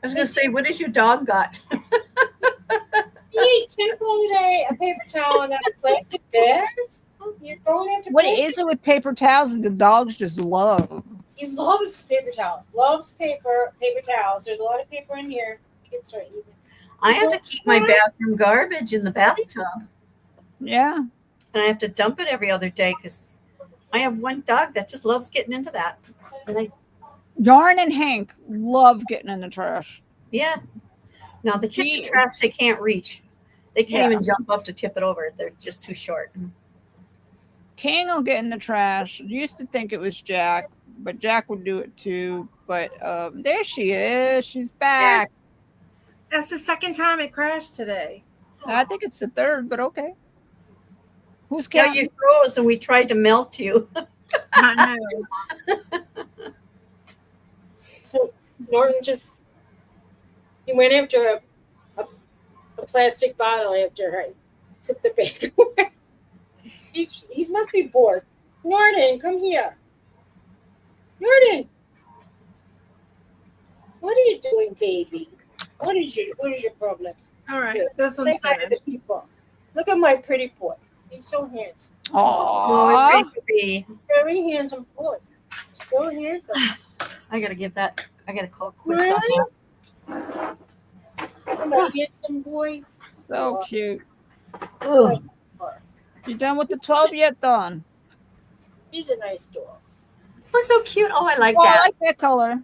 was gonna say, what has your dog got? you ate tinfoil today, a paper towel, and a plastic bag. You're going into what plastic. is it with paper towels that the dogs just love? He loves paper towels. Loves paper towels. There's a lot of paper in here. Kids are eating. I have to keep my bathroom garbage in the bathtub, Yeah. and I have to dump it every other day because I have one dog that just loves getting into that. And I, Darn and Hank love getting in the trash. yeah. Now the kitchen He- trash they can't reach. They can't Yeah. even jump up to tip it over. They're just too short. King will get in the trash. Used to think it was Jack, but Jack would do it too. But there she is. She's back. That's the second time it crashed today. I think it's the third, but okay. Who's Yeah, counting? you froze, and we tried to melt you. I know. So Norton just he went after a plastic bottle after I took the bag away. He must be bored. Norton, come here. Norton, what are you doing, baby? What is your problem? All right, Here, this one's say hi to the finished. people. Look at my pretty boy. He's so handsome. Aww. Very handsome boy. So handsome. I gotta give that. I gotta call quits Really? on that. I'm a handsome boy. So cute. Ugh. You done with the 12 yet, Dawn? He's a nice dog. Oh, so cute. Oh, I like Oh, I that. like that color.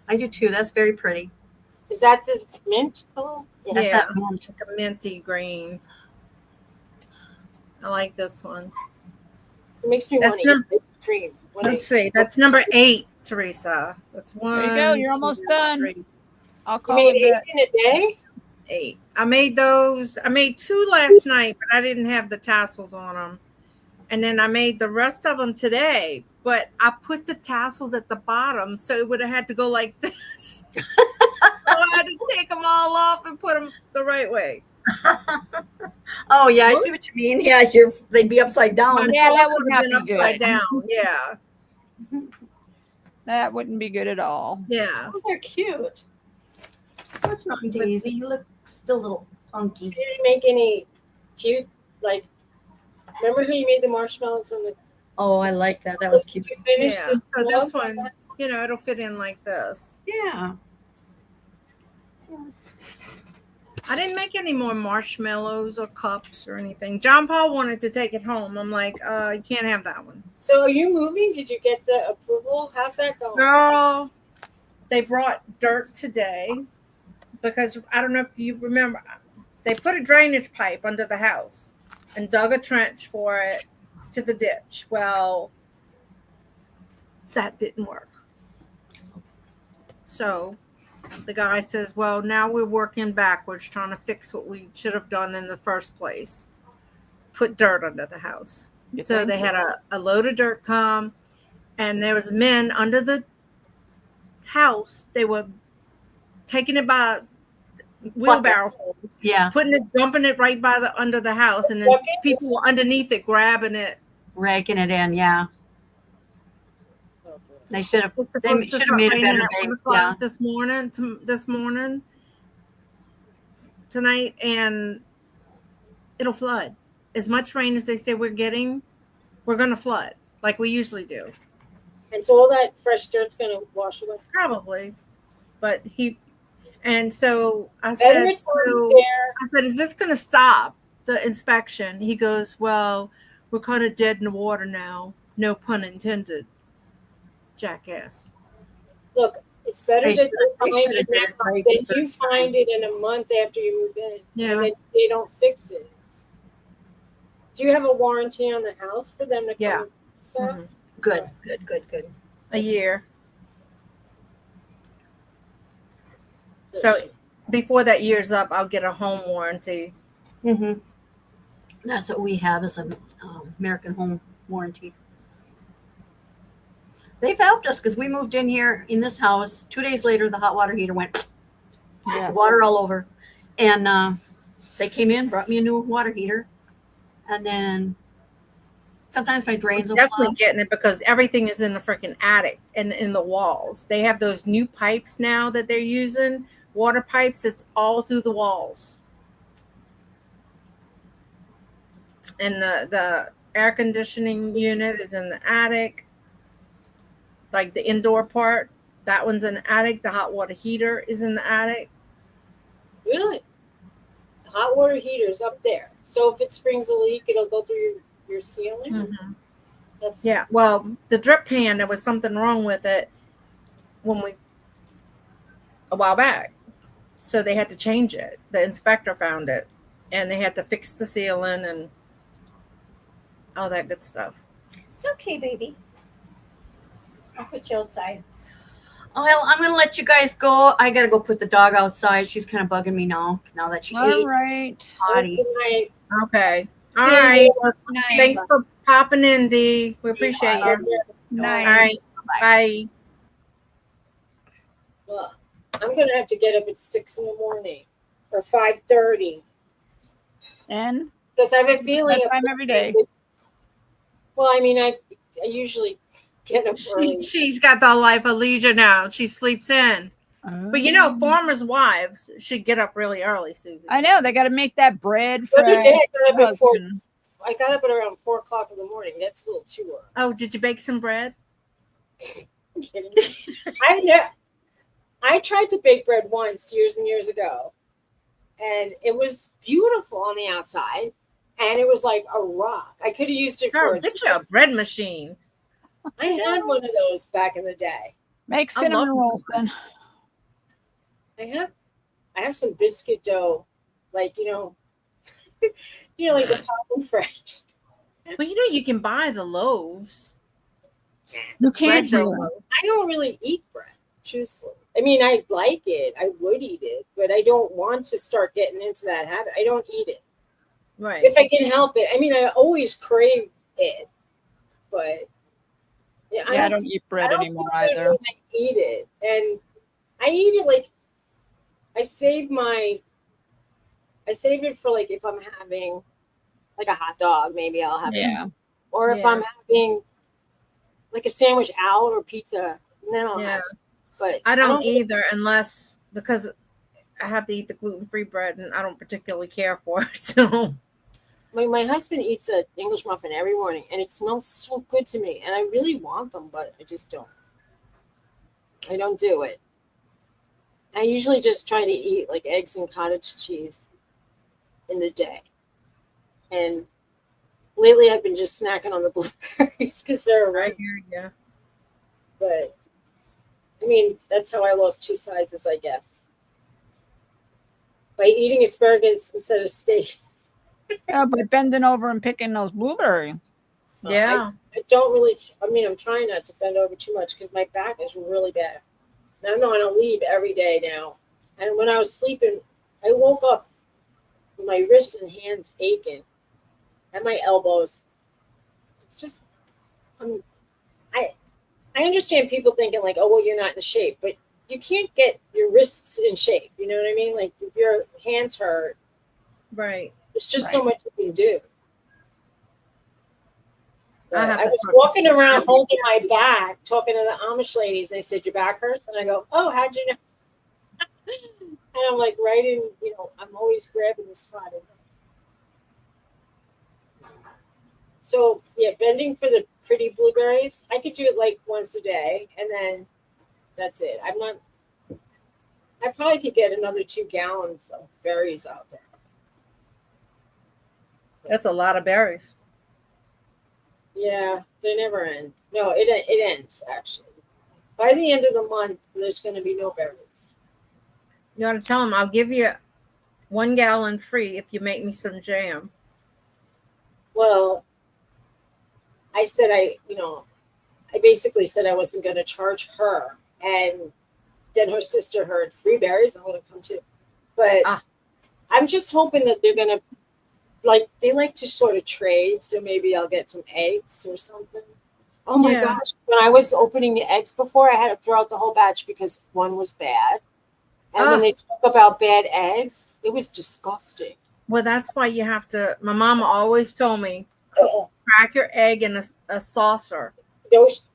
I do too. That's very pretty. Is that the mint color? That's Yeah, that mint. like a minty green. I like this one. It makes me That's want to num- eat ice cream. When Let's see. That's number 8, Theresa. That's one. There you go. You're almost 2, done. 3, I'll you call made it that. 8 in a day? 8. I made those. I made 2 last night, but I didn't have the tassels on them. And then I made the rest of them today, but I put the tassels at the bottom, so it would have had to go like this. So I had to take them all off and put them the right way. Oh yeah, I see what you mean. Yeah, they'd be upside down. Yeah, that Most would would not have been be upside good. down. Yeah. That wouldn't be good at all. Yeah. Oh, they're cute. What's wrong, Daisy? You look still a little funky. You didn't make any cute, like, remember how you made the marshmallows on the. Oh, I like that. That was cute. Did you finish Yeah. this So this one? one, it'll fit in like this. Yeah. I didn't make any more marshmallows or cups or anything. John Paul wanted to take it home. I'm like, you can't have that one. So are you moving? Did you get the approval? How's that going? Girl, they brought dirt today because I don't know if you remember, they put a drainage pipe under the house and dug a trench for it to the ditch. Well, that didn't work. So the guy says, well, now we're working backwards, trying to fix what we should have done in the first place. Put dirt under the house. So they had a load of dirt come, and there was men under the house. They were taking it by wheelbarrow holes, Yeah. dumping it right by under the house, and then Buckets? people were underneath it grabbing it. Raking it in. Yeah. They should have. It's They supposed to should have start made a raining better at 1 day. o'clock Yeah. this morning, tonight, and it'll flood. As much rain as they say we're getting, we're going to flood like we usually do. And so all that fresh dirt's going to wash away. Probably. But so I Better said, time there. is this going to stop the inspection? He goes, well, we're kind of dead in the water now. No pun intended. Jackass. Look, it's better They that should- they they find should it have did it now right than the you first time. find it in a month after you move in. Yeah. And then they don't fix it. Do you have a warranty on the house for them to come Yeah. and fix stuff? Mhm. Good. A year. So before that year's up, I'll get a home warranty. Mm-hmm. That's what we have as a American Home Warranty. They've helped us because we moved in here in this house. 2 days later, the hot water heater went Yeah. water all over, and they came in, brought me a new water heater, and then sometimes my drains will Definitely flop. getting it because everything is in the freaking attic and in the walls. They have those new pipes now that they're using, water pipes. It's all through the walls. And the air conditioning unit is in the attic. Like the indoor part, that one's in the attic. The hot water heater is in the attic. Really? The hot water heater's up there. So if it springs a leak, it'll go through your ceiling. Mm-hmm. That's Yeah. Well, the drip pan, there was something wrong with it a while back. So they had to change it. The inspector found it, and they had to fix the ceiling and all that good stuff. It's okay, baby. I'll put you outside. Oh, well, I'm going to let you guys go. I got to go put the dog outside. She's kind of bugging me now that she All ate. right. Potty. Good night. Okay. All See you right. later. Night. Thanks for popping in, Dee. We appreciate you. Night. All right. Bye. Well, I'm gonna have to get up at 6 in the morning or 5:30 And because I have a feeling. that time every day. Well, I mean, I usually get up early. She's got the life of leisure now. She sleeps in. But you know, farmers' wives should get up really early, Susie. I know they got to make that bread The for other day, I got up at 4. husband. I got up at around 4 o'clock in the morning. That's a little too early. Oh, did you bake some bread? I'm kidding. I tried to bake bread once years and years ago, and it was beautiful on the outside, and it was like a rock. I could have used it for. Girl, get you a bread machine. I had one of those back in the day. Make I cinnamon love rolls then. I have some biscuit dough, like like the Papa Fresh. Well, you know, you can buy the loaves. You can't Bread dough do it. loaf. I don't really eat bread, truthfully. I mean, I like it. I would eat it, but I don't want to start getting into that habit. I don't eat it. Right. If I can help it. I mean, I always crave it, but yeah, Yeah, I don't eat bread anymore either. I eat it, and I eat it like I save it for like if I'm having like a hot dog, maybe I'll have it. Yeah. Or if Yeah. I'm having like a sandwich out or pizza, and then I'll Yeah. have some. But I don't either unless because I have to eat the gluten-free bread and I don't particularly care for it. So my husband eats an English muffin every morning, and it smells so good to me. And I really want them, but I just don't. I don't do it. I usually just try to eat like eggs and cottage cheese in the day. And lately I've been just snacking on the blueberries because they're I right. hear you. But I mean, that's how I lost 2 sizes, I guess. By eating asparagus instead of steak. Yeah, by bending over and picking those blueberries. Yeah. I don't really, I mean, I'm trying not to bend over too much because my back is really bad. And I'm on a leave every day now. And when I was sleeping, I woke up with my wrists and hands aching and my elbows. It's just, I understand people thinking like, oh, well, you're not in shape, but you can't get your wrists in shape. You know what I mean? Like if your hands hurt, Right. there's just so much you can do. I have I to was start- walking around holding my back, talking to the Amish ladies, and they said, your back hurts? And I go, oh, how'd you know? And I'm like, right in, I'm always grabbing the spot. So, yeah, bending for the pretty blueberries, I could do it like once a day, and then that's it. I probably could get another 2 gallons of berries out there. That's a lot of berries. Yeah, they never end. No, it ends, actually. By the end of the month, there's going to be no berries. You ought to tell them I'll give you 1 gallon free if you make me some jam. Well, I said I basically said I wasn't going to charge her. And then her sister heard free berries. I'm going to come too. But I'm just hoping that they're going to they like to sort of trade, so maybe I'll get some eggs or something. Oh my Yeah. gosh. When I was opening the eggs before, I had to throw out the whole batch because one was bad. And when they talk about bad eggs, it was disgusting. Well, that's why you have to. My mama always told me, crack your egg in a saucer.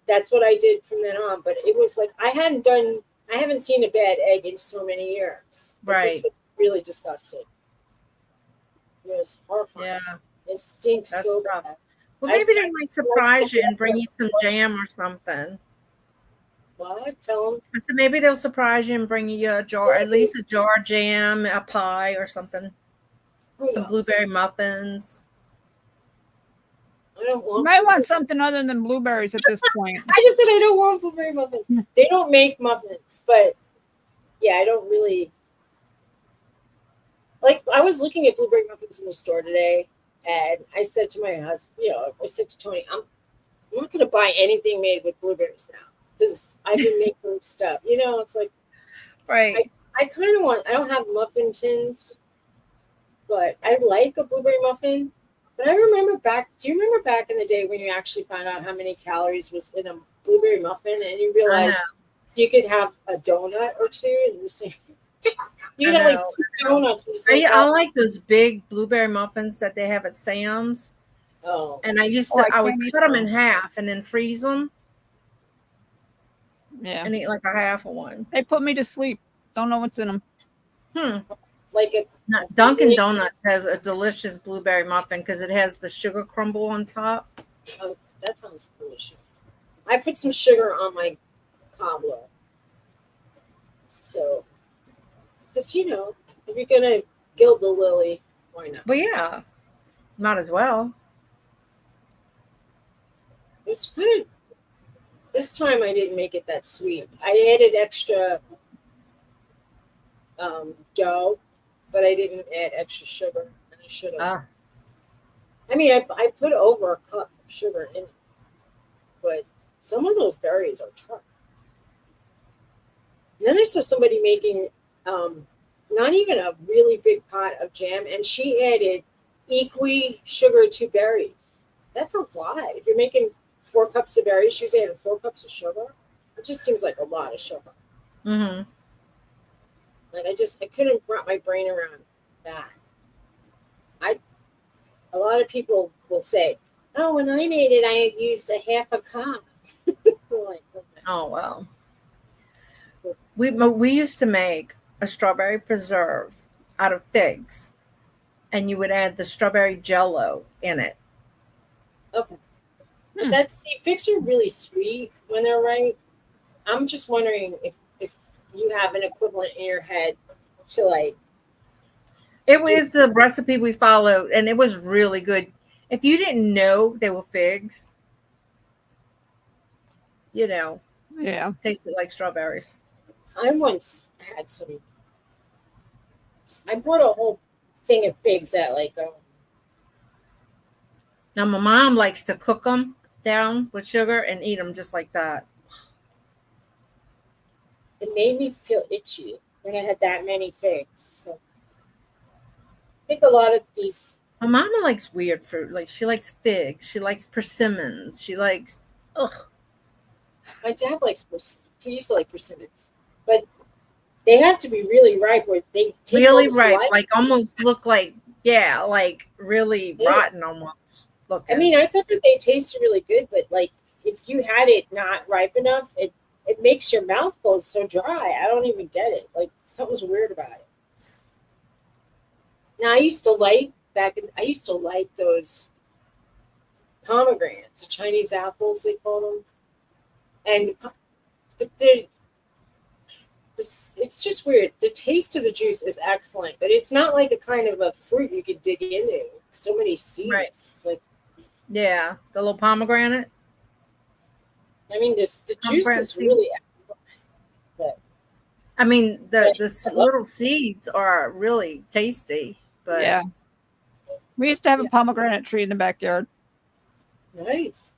That's what I did from then on. But it was like I haven't seen a bad egg in so many years. But Right. this was really disgusting. It was horrifying. Yeah. It stinks That's so rough. bad. Well, maybe they might surprise you and bring you some jam or something. What? Tell them. I said maybe they'll surprise you and bring you a jar, at least a jar of jam, a pie or something. Some blueberry muffins. I don't want. You might want something other than blueberries at this point. I just said I don't want blueberry muffins. They don't make muffins, but yeah, I don't really like. I was looking at blueberry muffins in the store today, and I said to my husband, I said to Tony, I'm not going to buy anything made with blueberries now because I've been making stuff. It's like, right. I kind of want. I don't have muffin tins, but I like a blueberry muffin. But I remember do you remember back in the day when you actually found out how many calories was in a blueberry muffin and you realized you could have a donut or two in the same? You could have like 2 donuts. I like those big blueberry muffins that they have at Sam's. Oh. And I would cut them in half and then freeze them. Yeah. And eat like a half of one. They put me to sleep. Don't know what's in them. Like Dunkin' Donuts has a delicious blueberry muffin because it has the sugar crumble on top. Oh, that sounds delicious. I put some sugar on my Pablo. So, because if you're gonna gild the lily, why not? But yeah, might as well. It's kind of. This time I didn't make it that sweet. I added extra dough, but I didn't add extra sugar, and I should have. I mean, I put over a cup of sugar in it, but some of those berries are tough. And then I saw somebody making not even a really big pot of jam, and she added equi sugar to berries. That's a lot. If you're making 4 cups of berries, she's adding 4 cups of sugar. It just seems like a lot of sugar. Mm-hmm. Like I couldn't wrap my brain around that. A lot of people will say, "Oh, when I made it, I used a half a cup." Like, okay. Oh well. We used to make a strawberry preserve out of figs, and you would add the strawberry jello in it. Okay. But figs are really sweet when they're right. I'm just wondering if you have an equivalent in your head to like. It was the recipe we followed, and it was really good. If you didn't know they were figs, tasted like strawberries. I once had some. I bought a whole thing of figs at Now my mom likes to cook them down with sugar and eat them just like that. It made me feel itchy when I had that many figs. So I think a lot of these. My mama likes weird fruit. Like she likes figs. She likes persimmons. She likes My dad likes. He used to like persimmons, but they have to be really ripe. Where they take really ripe, like almost look like really rotten almost. Looking. I mean, I thought that they tasted really good, but like if you had it not ripe enough, it makes your mouth go so dry. I don't even get it. Like something's weird about it. Now I used to like those pomegranates, the Chinese apples they call them, but it's just weird. The taste of the juice is excellent, but it's not like a kind of a fruit you could dig into. So many seeds. Right. It's like the little pomegranate. I mean, the juice is really excellent. But I mean, the little seeds are really tasty. But yeah, we used to have a pomegranate tree in the backyard. Nice.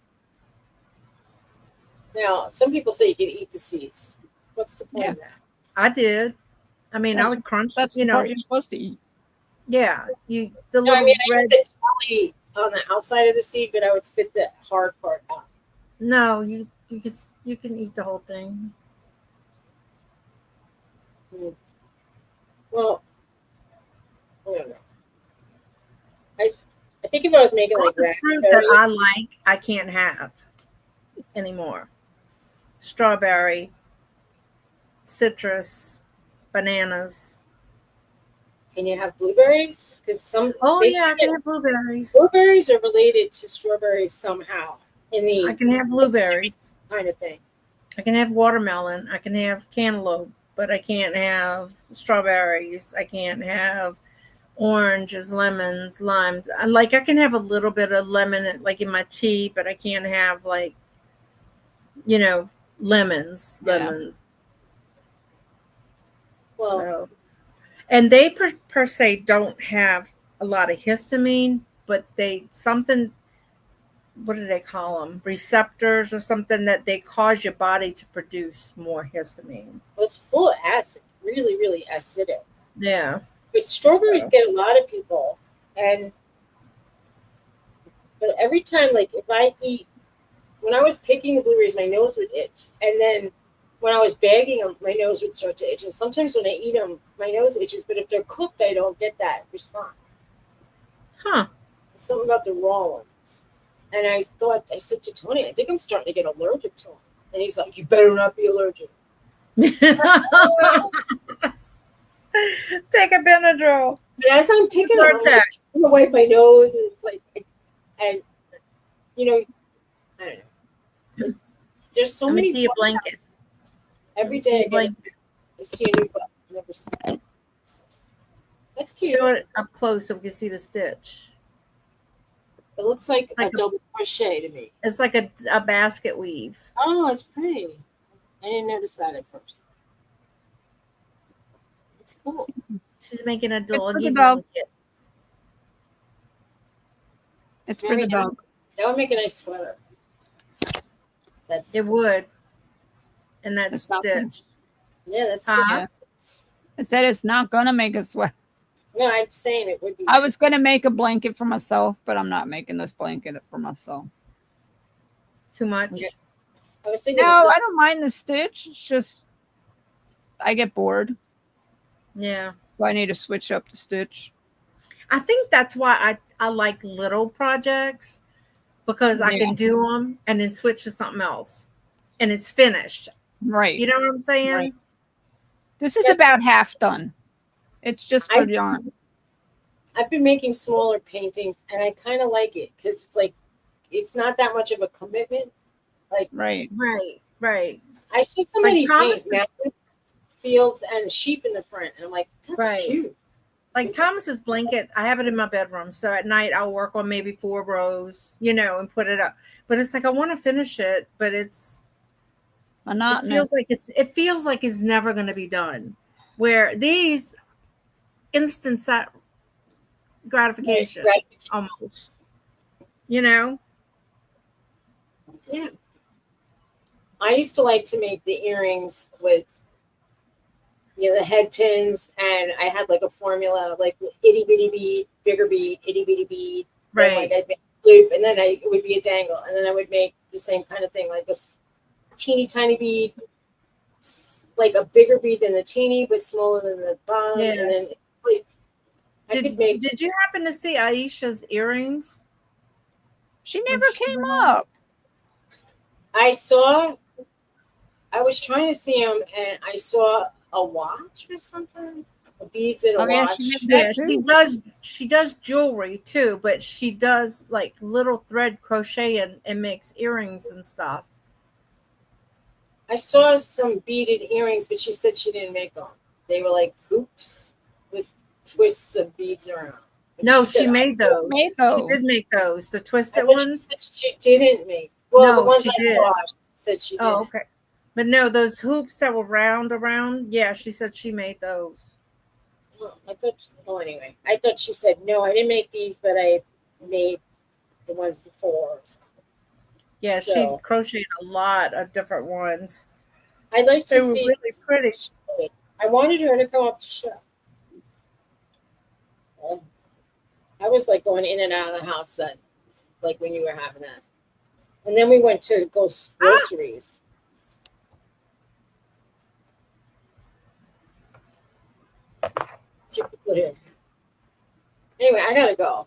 Now, some people say you can eat the seeds. What's the point of that? I did. I mean, I would crunch. That's the part you're supposed to eat. Yeah, the No, little I mean, I red. put the jelly on the outside of the seed, but I would spit the hard part out. No, you can eat the whole thing. Well, I don't know. I think if I was making All like the fruit that raspberries, I like, I can't have anymore. Strawberry, citrus, bananas. can you have blueberries? Because Oh they say yeah, I can that have blueberries. blueberries are related to strawberries somehow in I the can have blueberries. kind of thing. I can have watermelon. I can have cantaloupe, but I can't have strawberries. I can't have oranges, lemons, limes. Like I can have a little bit of lemon like in my tea, but I can't have like, lemons. Yeah. Well, So, and they per se don't have a lot of histamine, but what do they call them? Receptors or something that they cause your body to produce more histamine. it's full of acid, really, really acidic. Yeah. But strawberries So. get a lot of people, but every time, like if I eat, when I was picking the blueberries, my nose would itch, and then when I was bagging them, my nose would start to itch. And sometimes when I eat them, my nose itches. But if they're cooked, I don't get that response. Huh. It's something about the raw ones. And I said to Tony, I think I'm starting to get allergic to them. And he's like, you better not be allergic. Take a Benadryl. But as I'm picking them, I'm Vortex. gonna wipe my nose, and it's like, and I don't know. There's so Let me many. see a blanket. Every See day a blanket. I see a new button. I've never seen it. That's cute. Show it up close so we can see the stitch. It looks like like a double crochet to me. It's like a basket weave. Oh, it's pretty. I didn't notice that at first. It's cool. She's making a for the doggy dog. blanket. It's for Very the nice. dog. That would make a nice sweater. That's It would. And that It's not stitch. yeah, that's Uh-huh. I said it's not gonna make a sweat. no, I'm saying it would be. I was gonna make a blanket for myself, but I'm not making this blanket for myself. Too much. Okay. I was thinking. No, it's I don't mind the stitch. It's just I get bored. Yeah. So I need to switch up the stitch. I think that's why I like little projects because I can do them and then switch to something else and it's finished. Right. You know what I'm saying? Right. This is about half done. It's just for yarn. I've been making smaller paintings, and I kind of like it because it's like it's not that much of a commitment. Like Right. Right. I see somebody Thomas- paint massive fields and sheep in the front, and I'm like, that's Right. cute. Like Thomas's blanket, I have it in my bedroom. So at night I'll work on maybe 4 rows, and put it up. But it's like I want to finish it, but it Monotonous. feels like it's never going to be done. Where these instant gratification almost. Yeah. I used to like to make the earrings with the head pins, and I had like a formula, like itty bitty bead, bigger bead, itty bitty bead. Right. Then, like I'd make a loop, and then it would be a dangle, and then I would make the same kind of thing, like a teeny tiny bead, like a bigger bead than the teeny, but smaller than the bottom, Yeah. and then Did you happen to see Aisha's earrings? She never came up. I was trying to see them, and I saw a watch or something, beads in a watch. She does jewelry too, but she does like little thread crochet and makes earrings and stuff. I saw some beaded earrings, but she said she didn't make them. They were like hoops with twists of beads around. But No, she she said, made those. made those. She did make those. The I twisted bet she ones. said she didn't make. Well, No, the ones she I did. saw, she said she did. Oh, okay. But no, those hoops that were round around. Yeah, she said she made those. Well, anyway, I thought she said no. I didn't make these, but I made the ones before. Yeah, she So- crocheted a lot of different ones. I'd like They to were see. really pretty. I wanted her to come up to show. I was like going in and out of the house then, like when you were having that. And then we went to go groceries. Typical here. Anyway, I gotta go.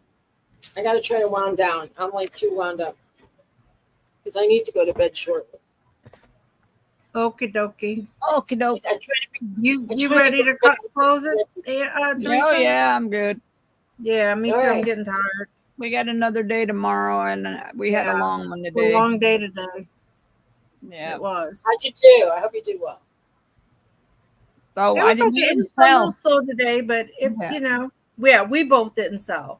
I gotta try to wound down. I'm like too wound up because I need to go to bed shortly. Okie dokie. Okie doke. I try to You try ready go to bed. close it, Theresa? Oh yeah, I'm good. Yeah, me too. All I'm right. getting tired. We got another day tomorrow, and we had a Yeah. long one It's a today. long day today. Yeah. It was. How'd you do? I hope you did well. Oh, It I was didn't okay. It even was a little sell. slow today, but it, Yeah. we both didn't sell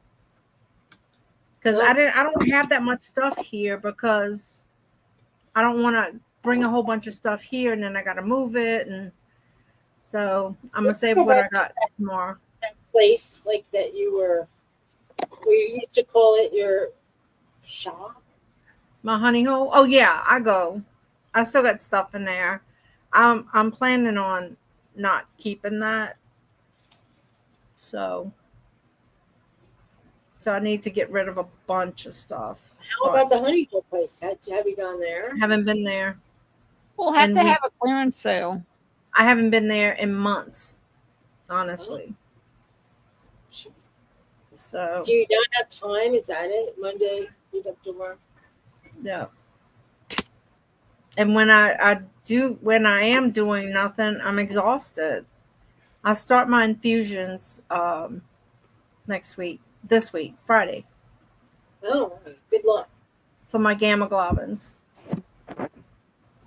because No. I don't have that much stuff here because I don't want to bring a whole bunch of stuff here and then I got to move it, and so I'm gonna save what I got tomorrow. That place like that you were, where you used to call it your shop. My honey hole. Oh yeah, I go. I still got stuff in there. I'm planning on not keeping that. So I need to get rid of a bunch of stuff. How about the honey hole place? Have you gone there? Haven't been there. We'll have And to we- have a clearance sale. I haven't been there in months, honestly. So Do you not have time? Is that it? Monday, you have to work. yeah. And when I am doing nothing, I'm exhausted. I start my infusions this week, Friday, Oh, good luck. for my gamma globins.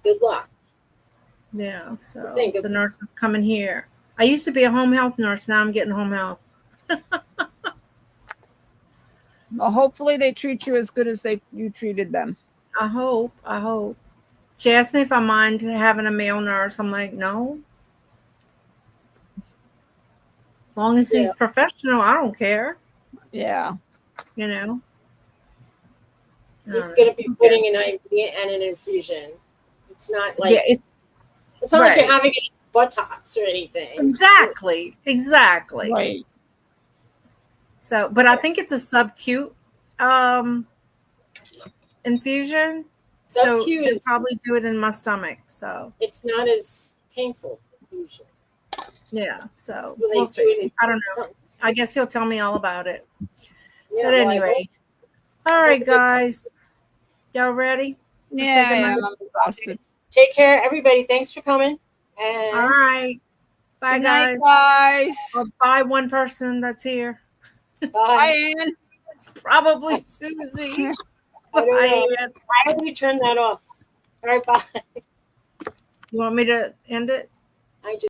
Good luck. Yeah, so Thank you. the nurse is coming here. I used to be a home health nurse. Now I'm getting home health. Well, hopefully they treat you as good as you treated them. I hope. She asked me if I mind having a male nurse. I'm like, no. As long as he's professional, I don't care. Yeah. You know. He's going to be putting an IV and an infusion. It's not like it's not like you're having any buttocks or anything. Exactly. Right. So, but I think it's a subcute infusion. So they'll probably do it in my stomach. So it's not as painful usually. Yeah. So we'll see. I don't know. I guess he'll tell me all about it. Yeah, but anyway. All right, guys. Y'all ready? Yeah, I'm exhausted. Take care, everybody. Thanks for coming. And all right. Bye, Good guys. Night, guys. Or bye, one person that's here. Bye. Ann. It's probably Suzy. I don't know. Why don't we turn that off? All right, bye. You want me to end it? I just